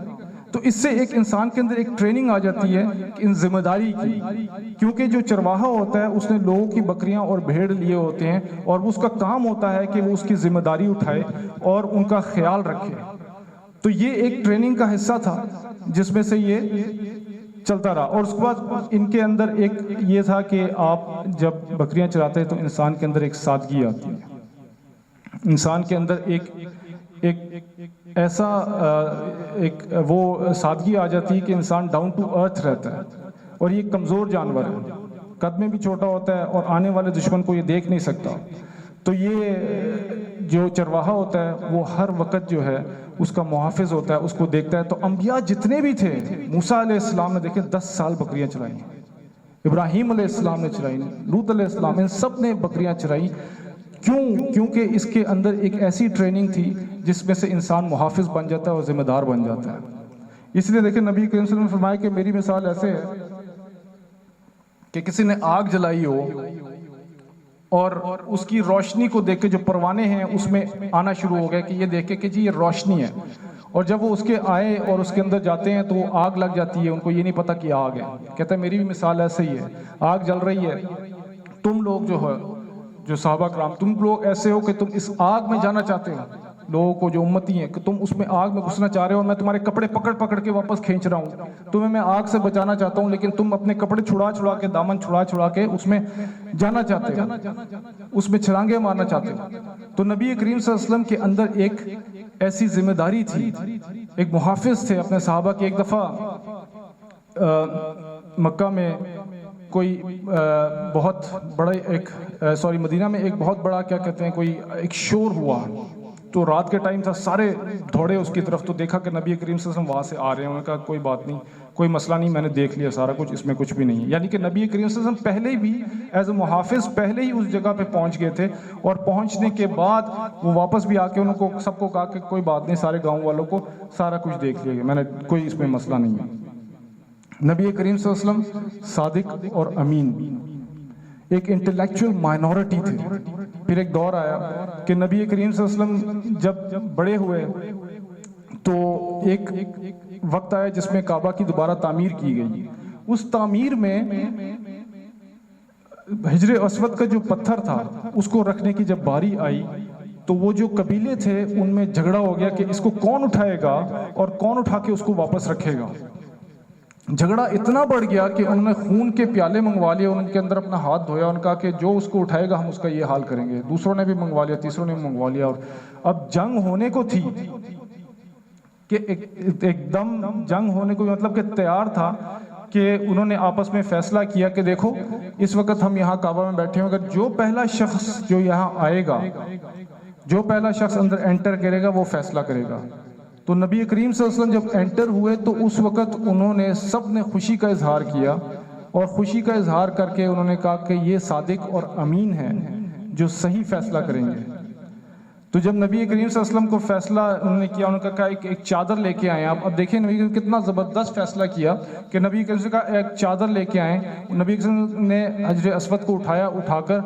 تو اس سے ایک انسان کے اندر ایک ٹریننگ آ جاتی ہے ان ذمہ داری کی، کیونکہ جو چرواہا ہوتا ہے اس نے لوگوں کی بکریاں اور بھیڑ لیے ہوتے ہیں اور اس کا کام ہوتا ہے کہ وہ اس کی ذمہ داری اٹھائے اور ان کا خیال رکھے۔ تو یہ ایک ٹریننگ کا حصہ تھا جس میں سے یہ چلتا رہا۔ اور اس کے بعد ان کے اندر ایک یہ تھا کہ آپ جب بکریاں چراتے ہیں تو انسان کے اندر ایک سادگی آتی ہے، انسان کے اندر ایک ایسا ایک وہ سادگی آ جاتی ہے کہ انسان ڈاؤن ٹو ارتھ رہتا ہے، اور یہ کمزور جانور ہے، قد میں بھی چھوٹا ہوتا ہے اور آنے والے دشمن کو یہ دیکھ نہیں سکتا۔ تو یہ جو چرواہا ہوتا ہے وہ ہر وقت جو ہے اس کا محافظ ہوتا ہے، اس کو دیکھتا ہے۔ تو انبیاء جتنے بھی تھے، موسیٰ علیہ السلام نے دیکھیں 10 سال بکریاں چرائیں، ابراہیم علیہ السلام نے چرائی، لوط علیہ السلام، ان سب نے بکریاں چرائی، کیونکہ اس کے اندر ایک ایسی ٹریننگ تھی جس میں سے انسان محافظ بن جاتا ہے اور ذمہ دار بن جاتا ہے. اس لیے دیکھیں نبی کریم صلی اللہ علیہ وسلم نے فرمایا کہ میری مثال ایسے ہے کہ کسی نے آگ جلائی ہو اور اس کی روشنی کو دیکھ کے جو پروانے ہیں اس میں آنا شروع ہو گیا کہ یہ دیکھے کہ جی یہ روشنی ہے, اور جب وہ اس کے آئے اور اس کے اندر جاتے ہیں تو وہ آگ لگ جاتی ہے, ان کو یہ نہیں پتا کہ آگ ہے. کہتا ہے میری بھی مثال ایسے ہی ہے, آگ جل رہی ہے, تم لوگ جو ہے جو صحابہ کرام تم لوگ ایسے ہو کہ تم اس آگ میں جانا چاہتے ہو, لوگوں کو جو امتی ہیں کہ تم اس میں آگ میں گھسنا چاہ رہے ہو, اور میں تمہارے کپڑے پکڑ پکڑ کے واپس کھینچ رہا ہوں, تمہیں میں آگ سے بچانا چاہتا ہوں, لیکن تم اپنے کپڑے چھڑا چھڑا کے دامن چھڑا چھڑا کے اس میں جانا چاہتے ہو, اس میں چھلانگے مارنا چاہتے ہو. تو نبی کریم صلی اللہ علیہ وسلم کے اندر ایک ایسی ذمہ داری تھی, ایک محافظ تھے اپنے صحابہ کے. ایک دفعہ مکہ میں کوئی بہت بڑا مدینہ میں ایک بہت بڑا کیا کہتے ہیں کوئی ایک شور ہوا, تو رات کے ٹائم تھا, سارے دوڑے اس کی طرف, تو دیکھا کہ نبی کریم صلی اللہ علیہ وسلم وہاں سے آ رہے ہیں. انہوں نے کہا کوئی بات نہیں, کوئی مسئلہ نہیں, میں نے دیکھ لیا سارا کچھ, اس میں کچھ بھی نہیں ہے. یعنی کہ نبی کریم صلی اللہ علیہ وسلم پہلے بھی ایز اے محافظ پہلے ہی اس جگہ پہ پہنچ گئے تھے, اور پہنچنے کے بعد وہ واپس بھی آ کے ان کو سب کو کہا کہ کوئی بات نہیں, سارے گاؤں والوں کو سارا کچھ دیکھ لیا گیا, میں نے کوئی اس میں مسئلہ نہیں ہے. نبی کریم صلی اللہ علیہ وسلم صادق اور امین ایک انٹلیکچوئل مائنورٹی تھے. پھر ایک دور آیا کہ نبی کریم صلی اللہ علیہ وسلم جب بڑے ہوئے تو ایک وقت آیا جس میں کعبہ کی دوبارہ تعمیر کی گئی. اس تعمیر میں حجر اسود کا جو پتھر تھا اس کو رکھنے کی جب باری آئی تو وہ جو قبیلے تھے ان میں جھگڑا ہو گیا کہ اس کو کون اٹھائے گا اور کون اٹھا کے اس کو واپس رکھے گا. جھگڑا اتنا بڑھ گیا کہ انہوں نے خون کے پیالے منگوا لیے, ان کے اندر اپنا ہاتھ دھویا, ان کا کہ جو اس کو اٹھائے گا ہم اس کا یہ حال کریں گے. دوسروں نے بھی منگوا لیا, تیسروں نے بھی منگوا لیا, اور اب جنگ ہونے کو تھی کہ ایک دم جنگ ہونے کو مطلب کہ تیار تھا کہ انہوں نے آپس میں فیصلہ کیا کہ دیکھو اس وقت ہم یہاں کعبہ میں بیٹھے ہیں, اگر جو پہلا شخص جو یہاں آئے گا, جو پہلا شخص اندر انٹر کرے گا وہ فیصلہ کرے گا. تو نبی کریم صلی اللہ علیہ وسلم جب انٹر ہوئے تو اس وقت انہوں نے سب نے خوشی کا اظہار کیا, اور خوشی کا اظہار کر کے انہوں نے کہا کہ یہ صادق اور امین ہیں جو صحیح فیصلہ کریں گے. تو جب نبی کریم صلی اللہ علیہ وسلم کو فیصلہ انہوں نے کیا, انہوں نے کہا ایک چادر لے کے آئیں آپ. اب دیکھیں نبی کریم کتنا زبردست فیصلہ کیا کہ نبی کریم سے کہا ایک چادر لے کے آئیں. نبی کریم نے حجر اسود کو اٹھایا, اٹھا کر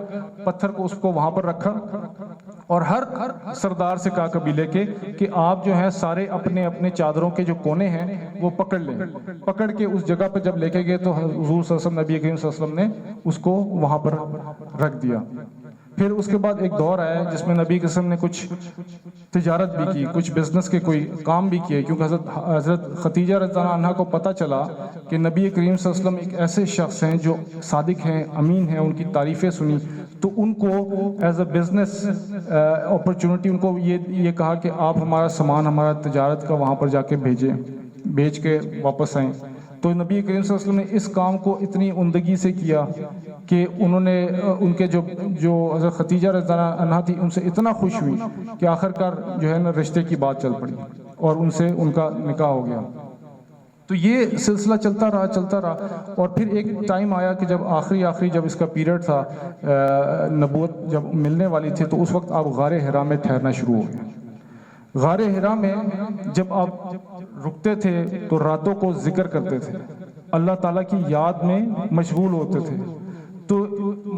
پتھر کو اس کو وہاں پر رکھا, اور ہر سردار سے کہا قبیلے کے کہ آپ جو ہیں سارے اپنے اپنے چادروں کے جو کونے ہیں وہ پکڑ لیں. پکڑ کے اس جگہ پہ جب لے کے گئے تو حضور صلی اللہ علیہ وسلم نبی کریم صلی اللہ علیہ وسلم نے اس کو وہاں پر رکھ دیا. پھر اس کے بعد ایک دور آیا جس میں نبی قسم نے کچھ تجارت بھی کی, کچھ بزنس کے کوئی کام بھی کیے, کیونکہ حضرت خدیجہ رضی اللہ عنہا کو پتہ چلا کہ نبی کریم صلی اللہ علیہ وسلم ایک ایسے شخص ہیں جو صادق ہیں, امین ہیں. ان کی تعریفیں سنی تو ان کو ایز اے بزنس اپرچونٹی ان کو یہ کہا کہ آپ ہمارا سامان, ہمارا تجارت کا وہاں پر جا کے بھیج کے واپس آئیں. تو نبی کریم صلی اللہ علیہ وسلم نے اس کام کو اتنی عمدگی سے کیا کہ انہوں نے ان کے جو حضرت خدیجہ رضی اللہ عنہا تھی ان سے اتنا خوش ہوئی کہ آخر کار جو ہے نا رشتے کی بات چل پڑی اور ان سے ان کا نکاح ہو گیا. تو یہ سلسلہ چلتا رہا, اور پھر ایک ٹائم آیا کہ جب آخری جب اس کا پیریڈ تھا, نبوت جب ملنے والی تھی, تو اس وقت آپ غار حرا میں ٹھہرنا شروع ہو گئے. غار حرا میں جب آپ رکتے تھے تو راتوں کو ذکر کرتے تھے, اللہ تعالیٰ کی یاد میں مشغول ہوتے تھے. تو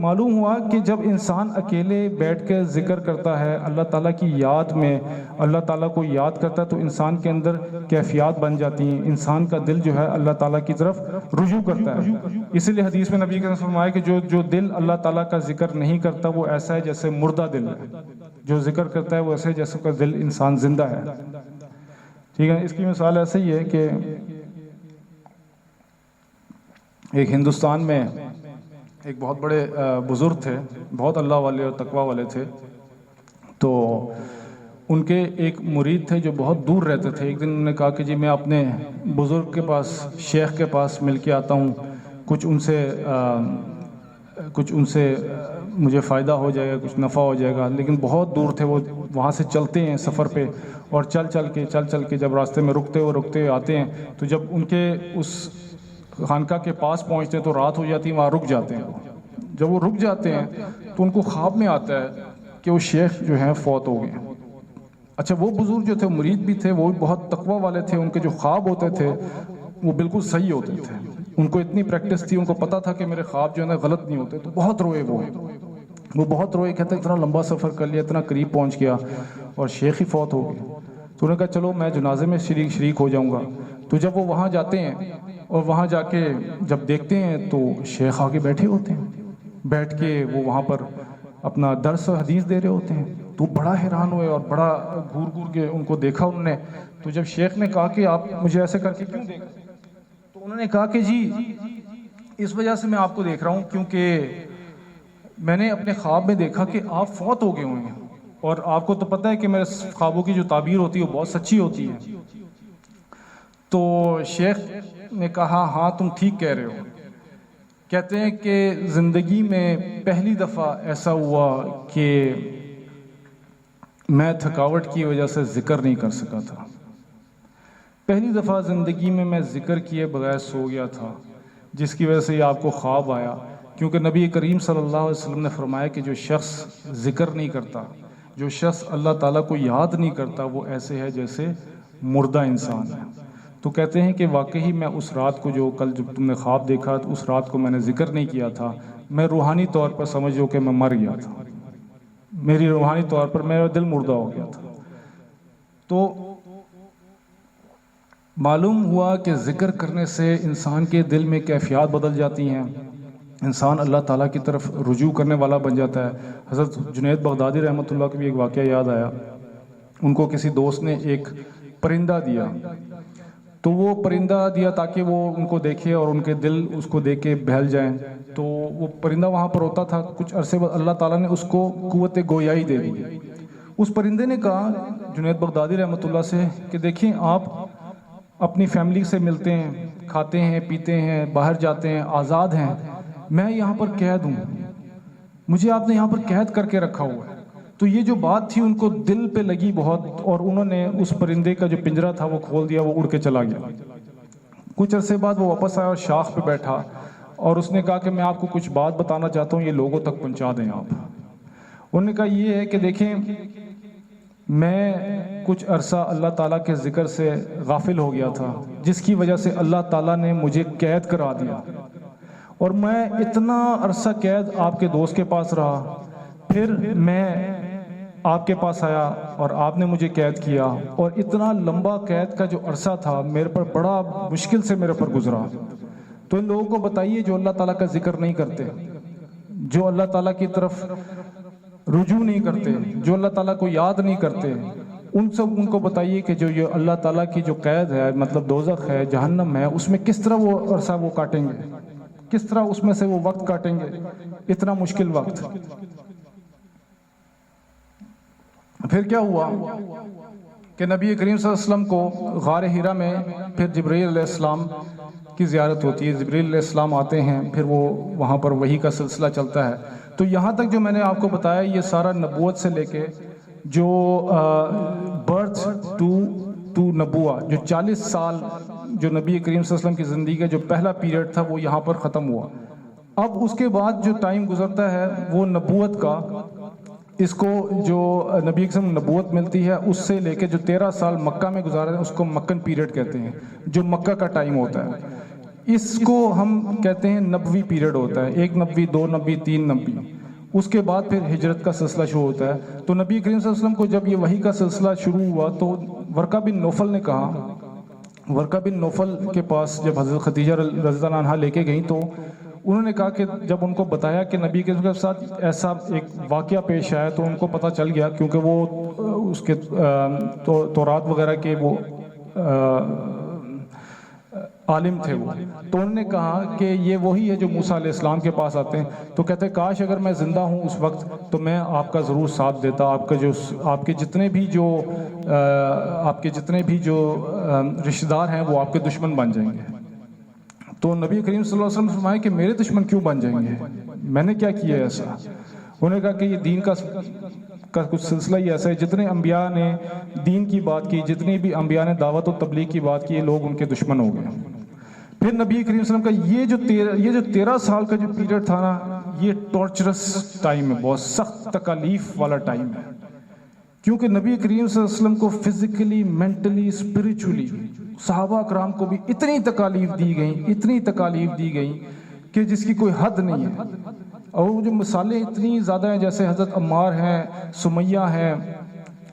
معلوم ہوا کہ جب انسان اکیلے بیٹھ کے ذکر کرتا ہے, اللہ تعالیٰ کی یاد میں اللہ تعالیٰ کو یاد کرتا ہے, تو انسان کے اندر کیفیات بن جاتی ہیں, انسان کا دل جو ہے اللہ تعالیٰ کی طرف رجوع کرتا ہے. اسی لیے حدیث میں نبی نے فرمایا کہ جو دل اللہ تعالیٰ کا ذکر نہیں کرتا وہ ایسا ہے جیسے مردہ دل ہے, جو ذکر کرتا ہے وہ ایسے جیسے کا دل انسان زندہ ہے. ٹھیک ہے, اس کی مثال ایسے ہی ہے کہ ایک ہندوستان میں ایک بہت بڑے بزرگ تھے, بہت اللہ والے اور تقوی والے تھے. تو ان کے ایک مرید تھے جو بہت دور رہتے تھے. ایک دن انہوں نے کہا کہ جی میں اپنے بزرگ کے پاس, شیخ کے پاس مل کے آتا ہوں, کچھ ان سے مجھے فائدہ ہو جائے گا, کچھ نفع ہو جائے گا. لیکن بہت دور تھے وہ, وہاں سے چلتے ہیں سفر پہ, اور چل کے جب راستے میں رکتے آتے ہیں, تو جب ان کے اس خانقاہ کے پاس پہنچتے ہیں تو رات ہو جاتی ہے, وہاں رک جاتے ہیں. جب وہ رک جاتے ہیں تو ان کو خواب میں آتا ہے کہ وہ شیخ جو ہیں فوت ہو گئے. اچھا وہ بزرگ جو تھے مرید بھی تھے, وہ بھی بہت تقوی والے تھے, ان کے جو خواب ہوتے تھے وہ بالکل صحیح ہوتے تھے, ان کو اتنی پریکٹس تھی, ان کو پتا تھا کہ میرے خواب جو ہے نا غلط نہیں ہوتے. تو بہت روئے وہ بہت روئے, کہتے اتنا لمبا سفر کر لیا, اتنا قریب پہنچ گیا اور شیخ ہی فوت ہو گئے. تو انہوں نے کہا چلو میں جنازے میں شریک ہو جاؤں گا. تو جب وہ وہاں جاتے ہیں اور وہاں جا کے جب دیکھتے ہیں تو شیخ آگے بیٹھے ہوتے ہیں, بیٹھ کے وہ وہاں پر اپنا درس و حدیث دے رہے ہوتے ہیں. تو بڑا حیران ہوئے اور بڑا گھور کے ان کو دیکھا انہوں نے. تو جب شیخ نے کہا کہ آپ مجھے ایسے کر کے کیوں دیکھ رہے ہیں, تو انہوں نے کہا کہ جی اس وجہ سے میں آپ کو دیکھ رہا ہوں کیونکہ میں نے اپنے خواب میں دیکھا کہ آپ فوت ہو گئے ہوئے ہیں, اور آپ کو تو پتہ ہے کہ میرے خوابوں کی جو تعبیر ہوتی ہے وہ بہت سچی ہوتی ہے. تو شیخ نے کہا ہاں تم ٹھیک کہہ رہے ہو. کہتے ہیں کہ زندگی میں پہلی دفعہ ایسا ہوا کہ میں تھکاوٹ کی وجہ سے ذکر نہیں کر سکا تھا. پہلی دفعہ زندگی میں ذکر کیے بغیر سو گیا تھا, جس کی وجہ سے یہ آپ کو خواب آیا. کیونکہ نبی کریم صلی اللہ علیہ وسلم نے فرمایا کہ جو شخص ذکر نہیں کرتا, جو شخص اللہ تعالیٰ کو یاد نہیں کرتا, وہ ایسے ہے جیسے مردہ انسان ہے. تو کہتے ہیں کہ واقعی میں اس رات کو جو کل جب تم نے خواب دیکھا تو اس رات کو میں نے ذکر نہیں کیا تھا. میں روحانی طور پر سمجھو کہ میں مر گیا تھا, میری روحانی طور پر میرا دل مردہ ہو گیا تھا. تو معلوم ہوا کہ ذکر کرنے سے انسان کے دل میں کیفیات بدل جاتی ہیں, انسان اللہ تعالیٰ کی طرف رجوع کرنے والا بن جاتا ہے. حضرت جنید بغدادی رحمۃ اللہ کا بھی ایک واقعہ یاد آیا. ان کو کسی دوست نے ایک پرندہ دیا, تو وہ پرندہ دیا تاکہ وہ ان کو دیکھے اور ان کے دل اس کو دیکھ کے بہل جائیں. تو وہ پرندہ وہاں پر ہوتا تھا. کچھ عرصے بعد اللہ تعالیٰ نے اس کو قوت گویائی دے دی. اس پرندے نے کہا جنید بغدادی رحمۃ اللہ سے کہ دیکھیں آپ اپنی فیملی سے ملتے ہیں, کھاتے ہیں, پیتے ہیں, باہر جاتے ہیں, آزاد ہیں. میں یہاں پر قید ہوں, مجھے آپ نے یہاں پر قید کر کے رکھا ہوا ہے. تو یہ جو بات تھی ان کو دل پہ لگی بہت, اور انہوں نے اس پرندے کا جو پنجرا تھا وہ کھول دیا, وہ اڑ کے چلا گیا. کچھ عرصے بعد وہ واپس آیا اور شاخ پہ بیٹھا, اور اس نے کہا کہ میں آپ کو کچھ بات بتانا چاہتا ہوں, یہ لوگوں تک پہنچا دیں آپ. انہوں نے کہا یہ ہے کہ دیکھیں میں کچھ عرصہ اللہ تعالیٰ کے ذکر سے غافل ہو گیا تھا, جس کی وجہ سے اللہ تعالیٰ نے مجھے قید کرا دیا, اور میں اتنا عرصہ قید آپ کے دوست کے پاس رہا. پھر میں آپ کے پاس آیا اور آپ نے مجھے قید کیا, اور اتنا لمبا قید کا جو عرصہ تھا میرے پر بڑا مشکل سے میرے پر گزرا. تو ان لوگوں کو بتائیے جو اللہ تعالیٰ کا ذکر نہیں کرتے, جو اللہ تعالیٰ کی طرف رجوع نہیں کرتے, جو اللہ تعالیٰ کو یاد نہیں کرتے, ان کو بتائیے کہ جو یہ اللہ تعالیٰ کی جو قید ہے, مطلب دوزخ ہے, جہنم ہے, اس میں کس طرح وہ عرصہ وہ کاٹیں گے, کس طرح اس میں سے وہ وقت کاٹیں گے, اتنا مشکل وقت. پھر کیا ہوا کہ نبی کریم صلی اللہ علیہ وسلم کو غار حرا میں پھر جبرائیل علیہ السلام کی زیارت ہوتی ہے. جبرائیل علیہ السلام آتے ہیں, پھر وہ وہاں پر وحی کا سلسلہ چلتا ہے. تو یہاں تک جو میں نے آپ کو بتایا یہ سارا نبوت سے لے کے جو برتھ ٹو نبوہ, جو 40 سال جو نبی کریم صلی اللہ علیہ وسلم کی زندگی کا جو پہلا پیریڈ تھا وہ یہاں پر ختم ہوا. اب اس کے بعد جو ٹائم گزرتا ہے وہ نبوت کا, اس کو جو نبی کریم نبوت ملتی ہے اس سے لے کے جو 13 سال مکہ میں گزارے ہیں اس کو مکن پیریڈ کہتے ہیں, جو مکہ کا ٹائم ہوتا ہے. اس کو ہم کہتے ہیں نبوی پیریڈ ہوتا ہے, 1 نبوی, 2 نبوی, 3 نبوی. اس کے بعد پھر ہجرت کا سلسلہ شروع ہوتا ہے. تو نبی کریم صلی اللہ علیہ وسلم کو جب یہ وحی کا سلسلہ شروع ہوا تو ورقہ بن نوفل نے کہا, ورقہ بن نوفل کے پاس جب حضرت خدیجہ رضی اللہ عنہا لے کے گئیں تو انہوں نے کہا کہ جب ان کو بتایا کہ نبی کے ساتھ ایسا ایک واقعہ پیش آیا تو ان کو پتہ چل گیا, کیونکہ وہ اس کے تورات وغیرہ کے وہ عالم تھے وہ. تو انہوں نے کہا کہ یہ وہی ہے جو موسیٰ علیہ السلام کے پاس آتے ہیں. تو کہتے کاش اگر میں زندہ ہوں اس وقت تو میں آپ کا ضرور ساتھ دیتا, آپ کے جتنے بھی جو رشتہ دار ہیں وہ آپ کے دشمن بن جائیں گے. تو نبی کریم صلی اللہ علیہ وسلم فرمائے کہ میرے دشمن کیوں بن جائیں گے, میں نے کیا کیا ہے ایسا. انہوں نے کہا کہ یہ دین کا کچھ سلسلہ ہی ایسا ہے, جتنے انبیاء نے دین کی بات کی, جتنی بھی انبیاء نے دعوت و تبلیغ کی بات کی, یہ لوگ ان کے دشمن ہو گئے. پھر نبی کریم صلی اللہ علیہ وسلم کا یہ جو 13 سال کا جو پیریڈ تھا نا, یہ ٹارچرس ٹائم ہے، بہت سخت تکالیف والا ٹائم ہے، کیونکہ نبی کریم صلی اللہ علیہ وسلم کو فزیکلی، مینٹلی، اسپرچولی صحابہ کرام کو بھی اتنی تکالیف دی گئیں، اتنی تکالیف دی گئیں کہ جس کی کوئی حد نہیں ہے. اور وہ جو مثالیں اتنی زیادہ ہیں، جیسے حضرت عمار ہیں، سمیہ ہیں،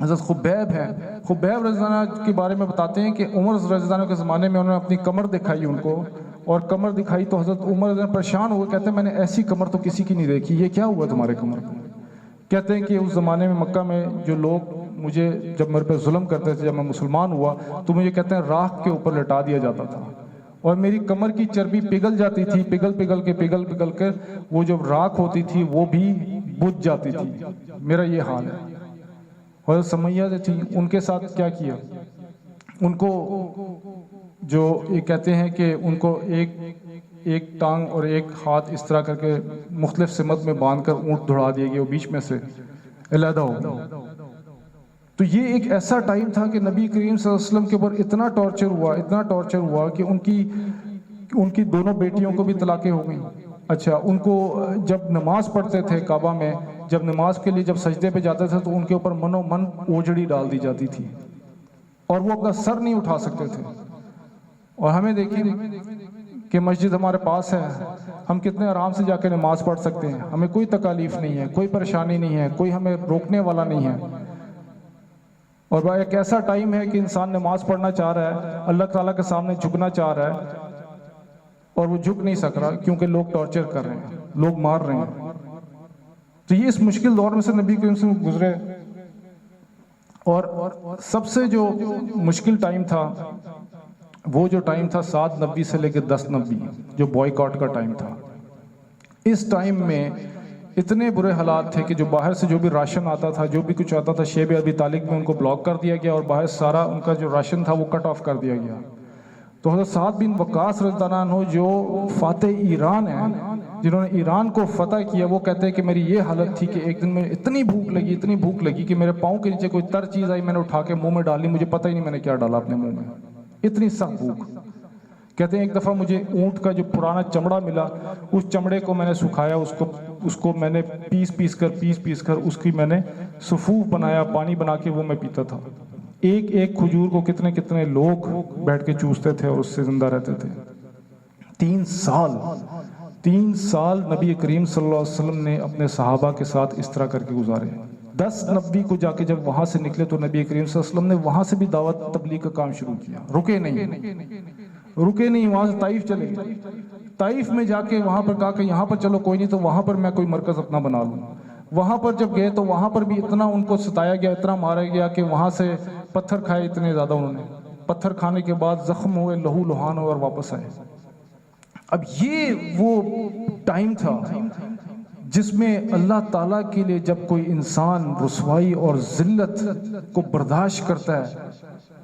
حضرت خبیب ہیں. خبیب رضی اللہ عنہ کے بارے میں بتاتے ہیں کہ عمر رضی اللہ عنہ کے زمانے میں انہوں نے اپنی کمر دکھائی ان کو، اور کمر دکھائی تو حضرت عمر رضی اللہ عنہ پریشان ہوئے، کہتے ہیں میں نے ایسی کمر تو کسی کی نہیں دیکھی، یہ کیا ہوا تمہارے کمر کو؟ کہتے ہیں کہ اس زمانے میں مکہ میں جو لوگ مجھے جب میرے پہ ظلم کرتے تھے، جب میں مسلمان ہوا تو مجھے کہتے ہیں راکھ کے اوپر لٹا دیا جاتا تھا، اور میری کمر کی چربی پگھل جاتی تھی، پگھل کے وہ جو راکھ ہوتی تھی وہ بھی بجھ جاتی تھی. میرا یہ حال ہے. حضرت سمیہ جو تھی ان کے ساتھ کیا کیا، ان کو جو یہ کہتے ہیں کہ ان کو ایک ٹانگ اور ایک ہاتھ اس طرح کر کے مختلف سمت میں باندھ کر اونٹ دوڑا دیا گیا، وہ بیچ میں سے علیحدہ ہو گیا. تو یہ ایک ایسا ٹائم تھا کہ نبی کریم صلی اللہ علیہ وسلم کے اوپر اتنا ٹارچر ہوا کہ ان کی دونوں بیٹیوں کو بھی طلاقیں ہو گئیں. اچھا، ان کو جب نماز پڑھتے تھے کعبہ میں، جب نماز کے لیے جب سجدے پہ جاتے تھے تو ان کے اوپر من و من اوجڑی ڈال دی جاتی تھی، اور وہ اپنا سر نہیں اٹھا سکتے تھے. اور ہمیں دیکھیں کہ مسجد ہمارے پاس ہے، ہم کتنے آرام سے جا کے نماز پڑھ سکتے ہیں، ہمیں کوئی تکالیف نہیں ہے، کوئی پریشانی نہیں ہے، کوئی ہمیں روکنے والا نہیں ہے. اور ایک ایسا ٹائم ہے کہ انسان نماز پڑھنا چاہ رہا ہے، اللہ تعالیٰ کے سامنے جھکنا چاہ رہا ہے، اور وہ جھک نہیں سک رہا کیونکہ لوگ ٹارچر کر رہے ہیں، لوگ مار رہے ہیں. تو یہ اس مشکل دور میں سے نبی کریم سے گزرے. اور سب سے جو مشکل ٹائم تھا وہ جو ٹائم تھا 7 سے لے کے 10 جو بوائیکاٹ کا ٹائم تھا. اس ٹائم میں اتنے برے حالات تھے کہ جو باہر سے جو بھی راشن آتا تھا، جو بھی کچھ آتا تھا، شیب ابی طالب میں ان کو بلاک کر دیا گیا، اور باہر سارا ان کا جو راشن تھا وہ کٹ آف کر دیا گیا. تو حضرت سعد بن وقاص رضی اللہ عنہ جو فاتح ایران ہیں، جنہوں نے ایران کو فتح کیا، وہ کہتے ہیں کہ میری یہ حالت تھی کہ ایک دن میں اتنی بھوک لگی کہ میرے پاؤں کے نیچے کوئی تر چیز آئی، میں نے اٹھا کے منہ میں ڈالی، مجھے پتہ ہی نہیں میں نے کیا ڈالا اپنے منہ میں، اتنی سخت بھوک. کہتے ہیں ایک دفعہ مجھے اونٹ کا جو پرانا چمڑا ملا، اس چمڑے کو میں نے سکھایا، اس کو میں نے پیس کر اس کی میں نے صفوف بنایا، پانی بنا کے وہ میں پیتا تھا. ایک کھجور کو کتنے لوگ بیٹھ کے چوستے تھے اور اس سے زندہ رہتے تھے. 3 سال نبی کریم صلی اللہ علیہ وسلم نے اپنے صحابہ کے ساتھ اس طرح کر کے گزارے. 10 نبی کو جا کے جب وہاں سے نکلے تو نبی کریم صلی اللہ علیہ وسلم نے وہاں سے بھی دعوت تبلیغ کا کام شروع کیا. رکے نہیں، وہاں سے طائف چلے گئے. طائف میں جا کے وہاں پر کہا کہ یہاں پر چلو کوئی نہیں تو وہاں پر میں کوئی مرکز اپنا بنا لوں. وہاں پر جب گئے تو وہاں پر بھی اتنا ان کو ستایا گیا، اتنا مارا گیا کہ وہاں سے پتھر کھائے اتنے زیادہ. انہوں نے پتھر کھانے کے بعد زخم ہوئے، لہو لہان ہوئے، اور واپس آئے. اب یہ وہ ٹائم تھا جس میں اللہ تعالیٰ کے لیے جب کوئی انسان رسوائی اور ذلت کو برداشت کرتا ہے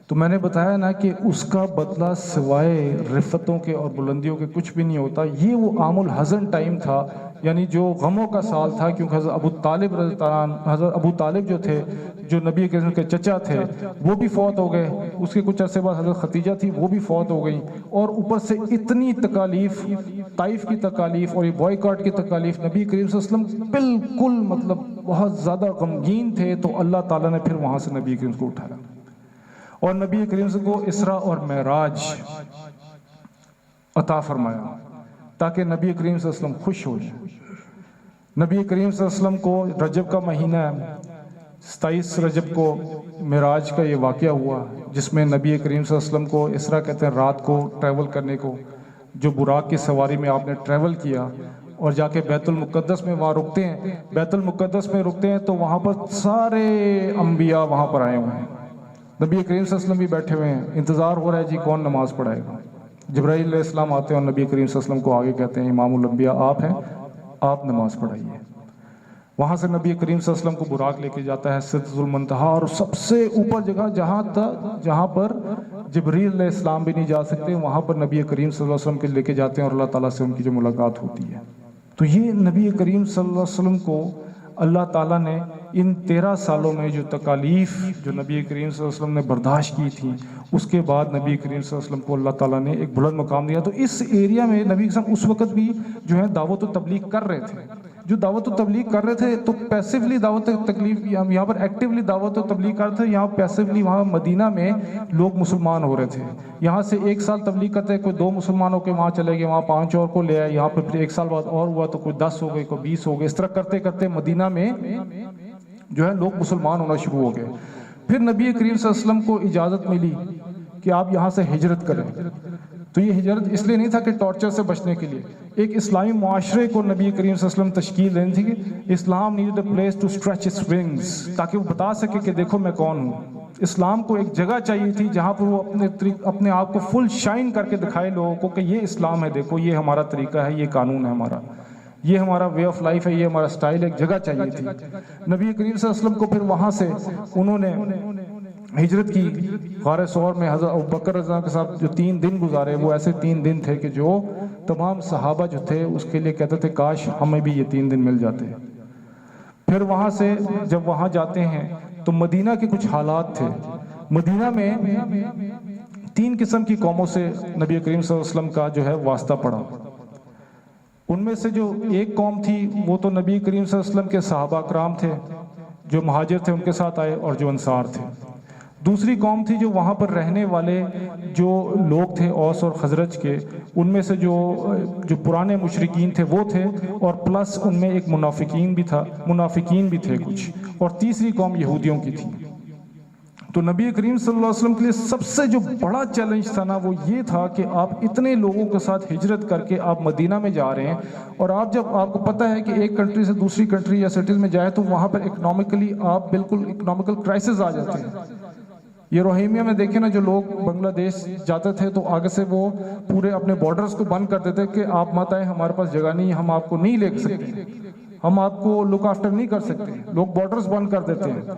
تو میں نے بتایا نا کہ اس کا بدلہ سوائے رفتوں کے اور بلندیوں کے کچھ بھی نہیں ہوتا. یہ وہ عام الحزن ٹائم تھا، یعنی جو غموں کا سال تھا، کیونکہ حضرت ابو طالب جو تھے، جو نبی کریم کے چچا تھے، وہ بھی فوت ہو گئے. اس کے کچھ عرصے بعد حضرت ختیجہ تھی، وہ بھی فوت ہو گئی. اور اوپر سے اتنی تکالیف، طائف کی تکالیف اور یہ بوائیکاٹ کی تکالیف، نبی کریم صلی اللہ علیہ وسلم بالکل مطلب بہت زیادہ غمگین تھے. تو اللہ تعالیٰ نے پھر وہاں سے نبی کریم کو اٹھایا اور نبی کریم کو اسرا اور معراج عطا فرمایا تاکہ نبی کریم صلی اللہ علیہ وسلم خوش ہو جائیں. نبی کریم صلی اللہ علیہ وسلم کو رجب کا مہینہ ہے، 27 رجب کو معراج کا یہ واقعہ ہوا، جس میں نبی کریم صلی اللہ علیہ وسلم کو اسرا کہتے ہیں رات کو ٹریول کرنے کو، جو براق کی سواری میں آپ نے ٹریول کیا اور جا کے بیت المقدس میں وہاں رکتے ہیں. بیت المقدس میں رکتے ہیں تو وہاں پر سارے انبیاء وہاں پر آئے ہوئے ہیں. نبی کریم صلی اللہ علیہ وسلم بھی بیٹھے ہوئے ہیں، انتظار ہو رہا ہے جی کون نماز پڑھائے گا. جبرائیل علیہ السلام آتے ہیں اور نبی کریم صلی اللہ علیہ وسلم کو آگے کہتے ہیں امام الانبیاء آپ ہیں، آپ نماز پڑھائیے. وہاں سے نبی کریم صلی اللہ علیہ وسلم کو براق لے کے جاتا ہے سدرۃ المنتہا، اور سب سے اوپر جگہ جہاں پر جبرائیل علیہ السلام بھی نہیں جا سکتے، وہاں پر نبی کریم صلی اللہ علیہ وسلم کے لے کے جاتے ہیں اور اللہ تعالیٰ سے ان کی جو ملاقات ہوتی ہے. تو یہ نبی کریم صلی اللہ علیہ وسلم کو اللہ تعالیٰ نے ان 13 سالوں میں جو تکالیف جو نبی کریم صلی اللہ علیہ وسلم نے برداشت کی تھی، اس کے بعد نبی کریم صلی اللہ علیہ وسلم کو اللہ تعالیٰ نے ایک بلند مقام دیا. تو اس ایریا میں نبی صلی اللہ علیہ وسلم اس وقت بھی جو ہے دعوت و تبلیغ کر رہے تھے. جو دعوت و تبلیغ کر رہے تھے تو پیسیولی دعوت و تبلیغ، یہاں پر ایکٹیولی دعوت و تبلیغ کر رہے تھے، یہاں پیسیولی وہاں مدینہ میں لوگ مسلمان ہو رہے تھے. یہاں سے 1 سال تبلیغ کرتے، کوئی 2 مسلمانوں کے وہاں چلے گئے، وہاں 5 اور کو لے آئے، یہاں پہ پھر 1 سال بعد اور ہوا تو کوئی 10 ہو گئے، کوئی 20 ہو گئے. اس طرح کرتے کرتے مدینہ میں جو ہے لوگ مسلمان ہونا شروع ہو گئے. پھر نبی کریم صلی اللہ علیہ وسلم کو اجازت ملی کہ آپ یہاں سے ہجرت کریں. تو یہ ہجرت اس لیے نہیں تھا کہ ٹارچر سے بچنے کے لیے، ایک اسلامی معاشرے کو نبی کریم صلی اللہ علیہ وسلم تشکیل دینی تھی کہ Islam needed a place to stretch its wings, تاکہ وہ بتا سکے کہ دیکھو میں کون ہوں. اسلام کو ایک جگہ چاہیے تھی جہاں پر وہ اپنے آپ کو فل شائن کر کے دکھائے لوگوں کو کہ یہ اسلام ہے، دیکھو یہ ہمارا طریقہ ہے، یہ قانون ہے ہمارا، یہ ہمارا وے آف لائف ہے، یہ ہمارا سٹائل. ایک جگہ چاہیے تھی. نبی کریم صلی اللہ علیہ وسلم کو پھر وہاں سے انہوں نے ہجرت کی. غار ثور میں حضرت ابوبکر رضی اللہ عنہ کے ساتھ جو 3 دن گزارے، وہ ایسے 3 دن تھے کہ جو تمام صحابہ جو تھے اس کے لیے کہتے تھے کاش ہمیں بھی یہ 3 دن مل جاتے. پھر وہاں سے جب وہاں جاتے ہیں تو مدینہ کے کچھ حالات تھے. مدینہ میں 3 قسم کی قوموں سے نبی کریم صلی اللہ علیہ وسلم کا جو ہے واسطہ پڑا. ان میں سے جو ایک قوم تھی وہ تو نبی کریم صلی اللہ علیہ وسلم کے صحابہ کرام تھے جو مہاجر تھے، ان کے ساتھ آئے، اور جو انصار تھے. دوسری قوم تھی جو وہاں پر رہنے والے جو لوگ تھے اوس اور خزرج کے، ان میں سے جو پرانے مشرکین تھے وہ تھے، اور پلس ان میں ایک منافقین بھی تھے کچھ، اور تیسری قوم یہودیوں کی تھی. تو نبی کریم صلی اللہ علیہ وسلم کے لیے سب سے جو بڑا چیلنج تھا نا وہ یہ تھا کہ آپ اتنے لوگوں کے ساتھ ہجرت کر کے آپ مدینہ میں جا رہے ہیں، اور آپ جب آپ کو پتہ ہے کہ ایک کنٹری سے دوسری کنٹری یا سٹیز میں جائے تو وہاں پر اکنامکلی آپ بالکل اکنامکل کرائسس آ جاتے ہیں. یہ روہینگیا میں دیکھیں نا، جو لوگ بنگلہ دیش جاتے تھے تو آگے سے وہ پورے اپنے بارڈرز کو بند کر دیتے کہ آپ مت آئیں، ہمارے پاس جگہ نہیں، ہم آپ کو نہیں لے سکتے، ہم آپ کو لک آفٹر نہیں کر سکتے. لوگ بارڈرز بند کر دیتے ہیں.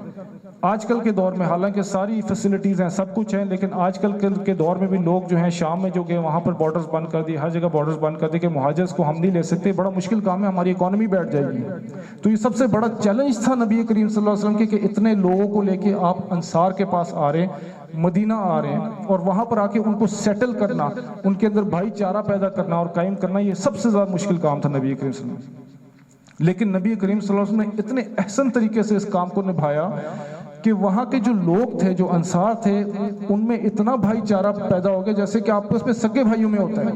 آج کل کے دور میں حالانکہ ساری فیسلٹیز ہیں، سب کچھ ہیں، لیکن آج کل کے دور میں بھی لوگ جو ہیں شام میں جو گئے وہاں پر بارڈرز بند کر دی، ہر جگہ بارڈرز بند کر دی کہ مہاجرز کو ہم نہیں لے سکتے، بڑا مشکل کام ہے، ہماری اکانومی بیٹھ جائے گی. تو یہ سب سے بڑا چیلنج تھا نبی کریم صلی اللہ علیہ وسلم کے کہ اتنے لوگوں کو لے کے آپ انصار کے پاس آ رہے ہیں، مدینہ آ رہے ہیں، اور وہاں پر آ کے ان کو سیٹل کرنا، ان کے اندر بھائی چارہ پیدا کرنا اور قائم کرنا، یہ سب سے زیادہ مشکل کام تھا نبی کریم صلی اللہ علیہ وسلم. لیکن نبی کریم صلی اللہ علیہ وسلم نے اتنے احسن طریقے سے اس کام کو نبھایا کہ وہاں کے جو لوگ تھے، جو انصار تھے، ان میں اتنا بھائی چارہ پیدا ہو گیا جیسے کہ آپس میں سگے بھائیوں میں ہوتا ہے.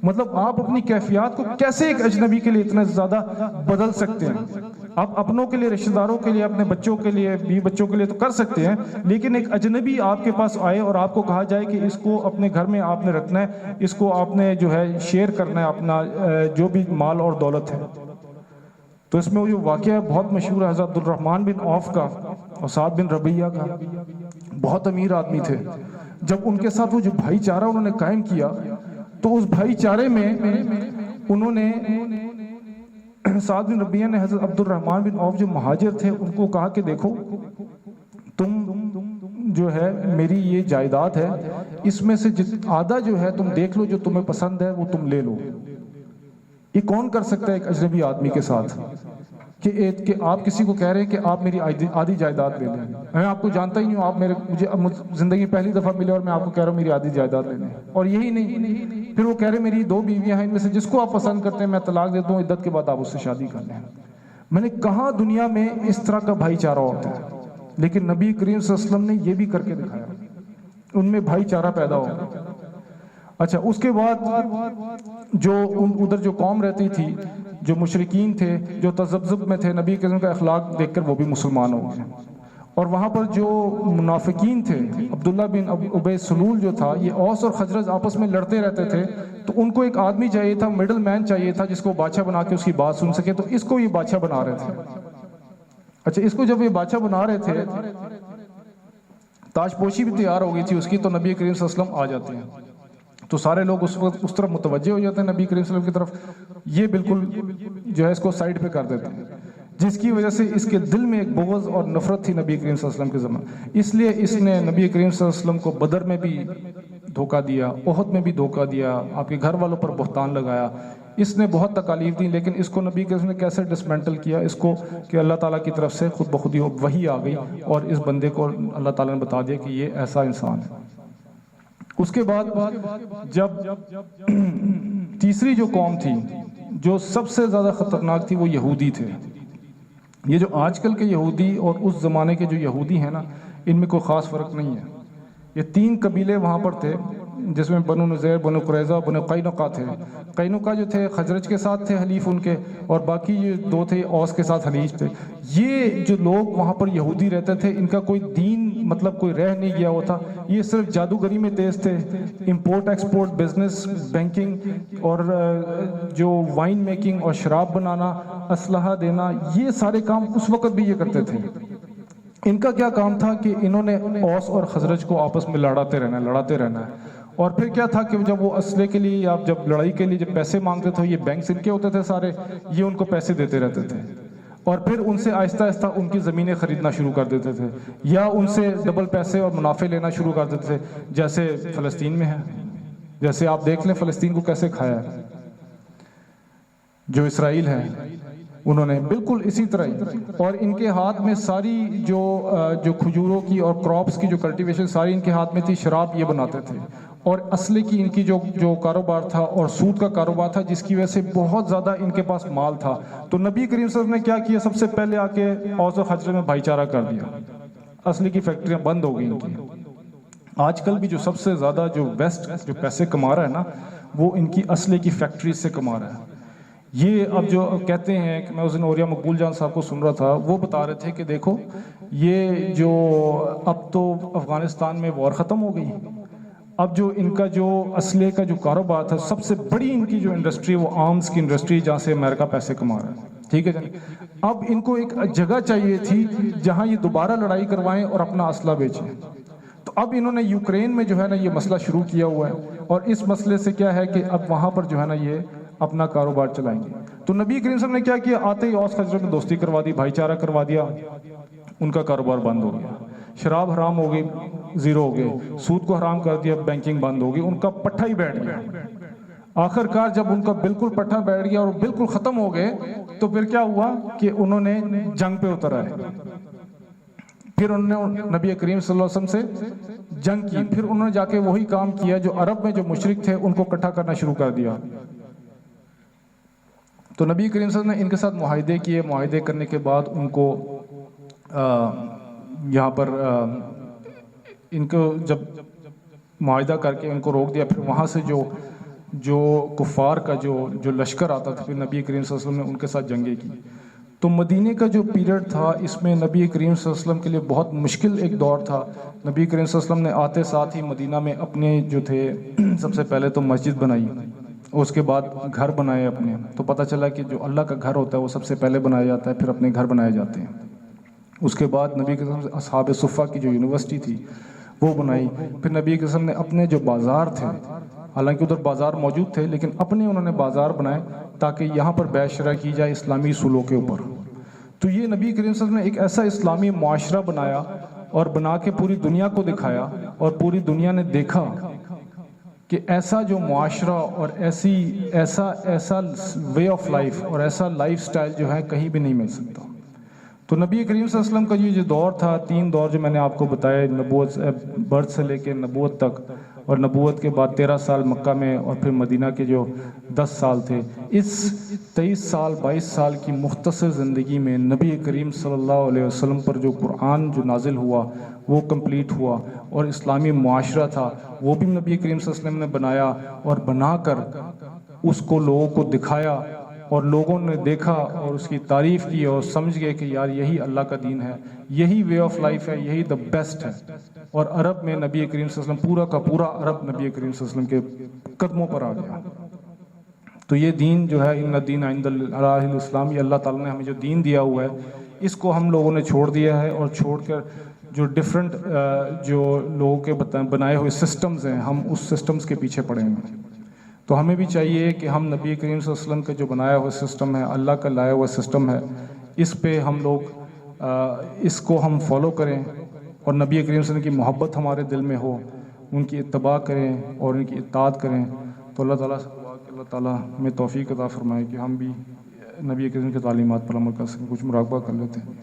مطلب آپ اپنی کیفیات کو کیسے ایک اجنبی کے لیے اتنا زیادہ بدل سکتے ہیں. آپ اپنوں کے لیے، رشتہ داروں کے لیے، اپنے بچوں کے لیے، بیوی بچوں کے لیے تو کر سکتے ہیں، لیکن ایک اجنبی آپ کے پاس آئے اور آپ کو کہا جائے کہ اس کو اپنے گھر میں آپ نے رکھنا ہے، اس کو آپ نے جو ہے شیئر کرنا ہے اپنا جو بھی مال اور دولت ہے. تو اس میں وہ جو واقعہ بہت مشہور ہے حضرت عبدالرحمن بن عوف کا اور سعد بن ربیعہ کا، بہت امیر آدمی تھے. جب ان کے ساتھ وہ جو بھائی چارہ انہوں نے قائم کیا تو اس بھائی چارے میں انہوں نے سعد بن ربیعہ نے حضرت عبدالرحمن بن عوف جو مہاجر تھے ان کو کہا کہ دیکھو تم جو ہے میری یہ جائیداد ہے، اس میں سے آدھا جو ہے تم دیکھ لو، جو تمہیں پسند ہے وہ تم لے لو. یہ کون کر سکتا ہے ایک اجنبی آدمی کے ساتھ کہ آپ کسی کو کہہ رہے ہیں کہ آپ میری آدھی جائیداد لے لیں؟ میں آپ کو جانتا ہی نہیں ہوں، آپ مجھے زندگی پہلی دفعہ ملے اور میں آپ کو کہہ رہا ہوں میری آدھی جائیداد لے لیں. اور یہی نہیں، پھر وہ کہہ رہے میری 2 بیویاں ہیں، ان میں سے جس کو آپ پسند کرتے ہیں میں طلاق دیتا ہوں، عدت کے بعد آپ اس سے شادی کر لیں. میں نے کہا دنیا میں اس طرح کا بھائی چارہ ہوتا ہے، لیکن نبی کریم صلی اللہ علیہ وسلم نے یہ بھی کر کے دکھایا، ان میں بھائی چارہ پیدا ہو. اچھا، اس کے بعد جو ادھر جو قوم رہتی تھی، جو مشرکین تھے، جو تذبذب میں تھے، نبی کریم کا اخلاق دیکھ کر وہ بھی مسلمان ہو گئے. اور وہاں پر جو منافقین تھے، عبداللہ بن ابی سلول جو تھا، یہ اوس اور خزرج آپس میں لڑتے رہتے تھے، تو ان کو ایک آدمی چاہیے تھا، مڈل مین چاہیے تھا جس کو بادشاہ بنا کے اس کی بات سن سکے. تو اس کو یہ بادشاہ بنا رہے تھے. اچھا، اس کو جب یہ بادشاہ بنا رہے تھے، تاج پوشی بھی تیار ہو گئی تھی اس کی، تو نبی کریم صلی اللہ علیہ وسلم آ جاتے ہیں. تو سارے لوگ اس وقت اس طرف متوجہ ہو جاتے ہیں نبی کریم صلی اللہ علیہ وسلم کی طرف، یہ بالکل جو ہے اس کو سائیڈ پہ کر دیتے ہیں، جس کی وجہ سے اس کے دل میں ایک بغض اور نفرت تھی نبی کریم صلی اللہ علیہ وسلم کے زمانے. اس لیے اس نے نبی کریم صلی اللہ علیہ وسلم کو بدر میں بھی دھوکہ دیا، احد میں بھی دھوکہ دیا، آپ کے گھر والوں پر بہتان لگایا. اس نے بہت تکالیف دی، لیکن اس کو نبی کریم نے کیسے ڈسمینٹل کیا اس کو کہ اللہ تعالیٰ کی طرف سے خود بخود وحی آ گئی اور اس بندے کو اللہ تعالیٰ نے بتا دیا کہ یہ ایسا انسان ہے. اس کے بعد جب تیسری جو قوم تھی جو سب سے زیادہ خطرناک تھی وہ یہودی تھے. یہ جو آج کل کے یہودی اور اس زمانے کے جو یہودی ہیں نا، ان میں کوئی خاص فرق نہیں ہے. یہ 3 قبیلے وہاں پر تھے جس میں بنو نذیر، بنو قریظہ، بنو قینقاع تھے. قینقاع جو تھے خزرج کے ساتھ تھے حلیف ان کے، اور باقی یہ 2 تھے اوس کے ساتھ حلیف تھے. یہ جو لوگ وہاں پر یہودی رہتے تھے، ان کا کوئی دین مطلب کوئی رہ نہیں گیا ہوا تھا. یہ صرف جادوگری میں تیز تھے، امپورٹ ایکسپورٹ، بزنس، بینکنگ، اور جو وائن میکنگ اور شراب بنانا، اسلحہ دینا، یہ سارے کام اس وقت بھی یہ کرتے تھے. ان کا کیا کام تھا کہ انہوں نے اوس اور خزرج کو آپس میں لڑاتے رہنا ہے. اور پھر کیا تھا کہ جب وہ اسلحے کے لیے یا جب لڑائی کے لیے جب پیسے مانگتے تھے، یہ بینک ان کے ہوتے تھے سارے، یہ ان کو پیسے دیتے رہتے تھے، اور پھر ان سے آہستہ آہستہ ان کی زمینیں خریدنا شروع کر دیتے تھے، یا ان سے ڈبل پیسے اور منافع لینا شروع کر دیتے تھے. جیسے فلسطین میں ہے، جیسے آپ دیکھ لیں فلسطین کو کیسے کھایا ہے. جو اسرائیل ہے انہوں نے بالکل اسی طرح ہی. اور ان کے ہاتھ میں ساری جو کھجوروں کی اور کراپس کی جو کلٹیویشن ساری ان کے ہاتھ میں تھی. شراب یہ بناتے تھے، اور اسلحے کی ان کی جو کاروبار تھا اور سود کا کاروبار تھا، جس کی وجہ سے بہت زیادہ ان کے پاس مال تھا. تو نبی کریم صلی اللہ علیہ وسلم نے کیا کیا؟ سب سے پہلے آ کے اوس و خزرج میں بھائی چارہ کر دیا. اسلحے کی فیکٹریاں بند ہو گئی ان کی. آج کل بھی جو سب سے زیادہ جو ویسٹ جو پیسے کما رہا ہے نا، وہ ان کی اسلحے کی فیکٹریز سے کما رہا ہے. یہ اب جو کہتے ہیں کہ میں اس دن اوریا مقبول جان صاحب کو سن رہا تھا، وہ بتا رہے تھے کہ دیکھو یہ جو اب تو افغانستان میں وار ختم ہو گئی، اب جو ان کا جو اسلحے کا جو کاروبار تھا، سب سے بڑی ان کی جو انڈسٹری وہ آرمز کی انڈسٹری، جہاں سے امریکہ پیسے کما رہا ہے. ٹھیک ہے جی. اب ان کو ایک جگہ چاہیے تھی جہاں یہ دوبارہ لڑائی کروائیں اور اپنا اسلحہ بیچیں. تو اب انہوں نے یوکرین میں جو ہے نا یہ مسئلہ شروع کیا ہوا ہے، اور اس مسئلے سے کیا ہے کہ اب وہاں پر جو ہے نا یہ اپنا کاروبار چلائیں گے. تو نبی کریم صلی اللہ علیہ وسلم نے کیا کیا؟ آتے ہی اوس خزرج میں دوستی کروا دی، بھائی چارہ کروا دیا. ان کا کاروبار بند ہو گیا، شراب حرام ہو گئی، زیرو ہو گئے، سود کو حرام کر دیا، بینکنگ بند ہو گئی. ان کا پٹھا ہی بیٹھ گیا. آخر کار جب ان کا بالکل پٹھا بیٹھ گیا اور بالکل ختم ہو گئے، تو پھر کیا ہوا کہ انہوں نے جنگ پہ اتر آئے. پھر انہوں نے نبی کریم صلی اللہ علیہ وسلم سے جنگ کی. پھر انہوں نے جا کے وہی کام کیا جو عرب میں جو مشرک تھے ان کو اکٹھا کرنا شروع کر دیا. تو نبی کریم صلی اللہ علیہ وسلم نے ان کے ساتھ معاہدے کیے. معاہدے کرنے کے بعد ان کو یہاں پر ان کو جب معاہدہ کر کے ان کو روک دیا، پھر وہاں سے جو کفار کا جو لشکر آتا تھا، پھر نبی کریم صلی اللہ علیہ وسلم نے ان کے ساتھ جنگیں کی. تو مدینے کا جو پیریڈ تھا، اس میں نبی کریم صلی اللہ علیہ وسلم کے لیے بہت مشکل ایک دور تھا. نبی کریم صلی اللہ علیہ وسلم نے آتے ساتھ ہی مدینہ میں اپنے جو تھے سب سے پہلے تو مسجد بنائی، اس کے بعد گھر بنائے اپنے. تو پتہ چلا کہ جو اللہ کا گھر ہوتا ہے وہ سب سے پہلے بنایا جاتا ہے، پھر اپنے گھر بنائے جاتے ہیں. اس کے بعد نبی کے وسلم اصحاب صفہ کی جو یونیورسٹی تھی وہ بنائی. پھر نبی کے وسلم نے اپنے جو بازار تھے، حالانکہ ادھر بازار موجود تھے لیکن اپنے انہوں نے بازار بنائے تاکہ یہاں پر بیع شرع کی جائے اسلامی اصولوں کے اوپر. تو یہ نبی کریم صلی اللہ علیہ وسلم نے ایک ایسا اسلامی معاشرہ بنایا اور بنا کے پوری دنیا کو دکھایا، اور پوری دنیا نے دیکھا کہ ایسا جو معاشرہ اور ایسا وے آف لائف اور ایسا لائف سٹائل جو ہے کہیں بھی نہیں مل سکتا. تو نبی کریم صلی اللہ علیہ وسلم کا یہ جو دور تھا، 3 دور جو میں نے آپ کو بتایا، نبوت برتھ سے لے کے نبوت تک، اور نبوت کے بعد 13 سال مکہ میں، اور پھر مدینہ کے جو 10 سال تھے. اس 23 سال 22 سال کی مختصر زندگی میں نبی کریم صلی اللہ علیہ وسلم پر جو قرآن جو نازل ہوا وہ کمپلیٹ ہوا، اور اسلامی معاشرہ تھا وہ بھی نبی کریم صلی اللہ علیہ وسلم نے بنایا، اور بنا کر اس کو لوگوں کو دکھایا، اور لوگوں نے دیکھا اور اس کی تعریف کی اور سمجھ گئے کہ یار یہی اللہ کا دین ہے، یہی وے آف لائف ہے، یہی دا بیسٹ ہے. اور عرب میں نبی کریم صلی اللہ علیہ وسلم پورا کا پورا عرب نبی کریم صلی اللہ علیہ وسلم کے قدموں پر آ گیا. تو یہ دین جو ہے ان الدین عند اللہ الاسلام، یہ اللہ تعالیٰ نے ہمیں جو دین دیا ہوا ہے اس کو ہم لوگوں نے چھوڑ دیا ہے، اور چھوڑ کر جو ڈفرینٹ جو لوگوں کے بنائے ہوئے سسٹمز ہیں، ہم اس سسٹمز کے پیچھے پڑے ہیں. تو ہمیں بھی چاہیے کہ ہم نبی کریم صلی اللہ علیہ وسلم کا جو بنایا ہوا سسٹم ہے، اللہ کا لایا ہوا سسٹم ہے، اس پہ ہم لوگ اس کو ہم فالو کریں، اور نبی کریم صلی اللہ علیہ وسلم کی محبت ہمارے دل میں ہو، ان کی اتباع کریں اور ان کی اطاعت کریں. تو اللہ تعالیٰ سے دعا کہ اللہ تعالیٰ ہمیں توفیق عطا فرمائے کہ ہم بھی نبی کریم کی تعلیمات پر عمل کر سکیں. کچھ مراقبہ کر لیتے ہیں.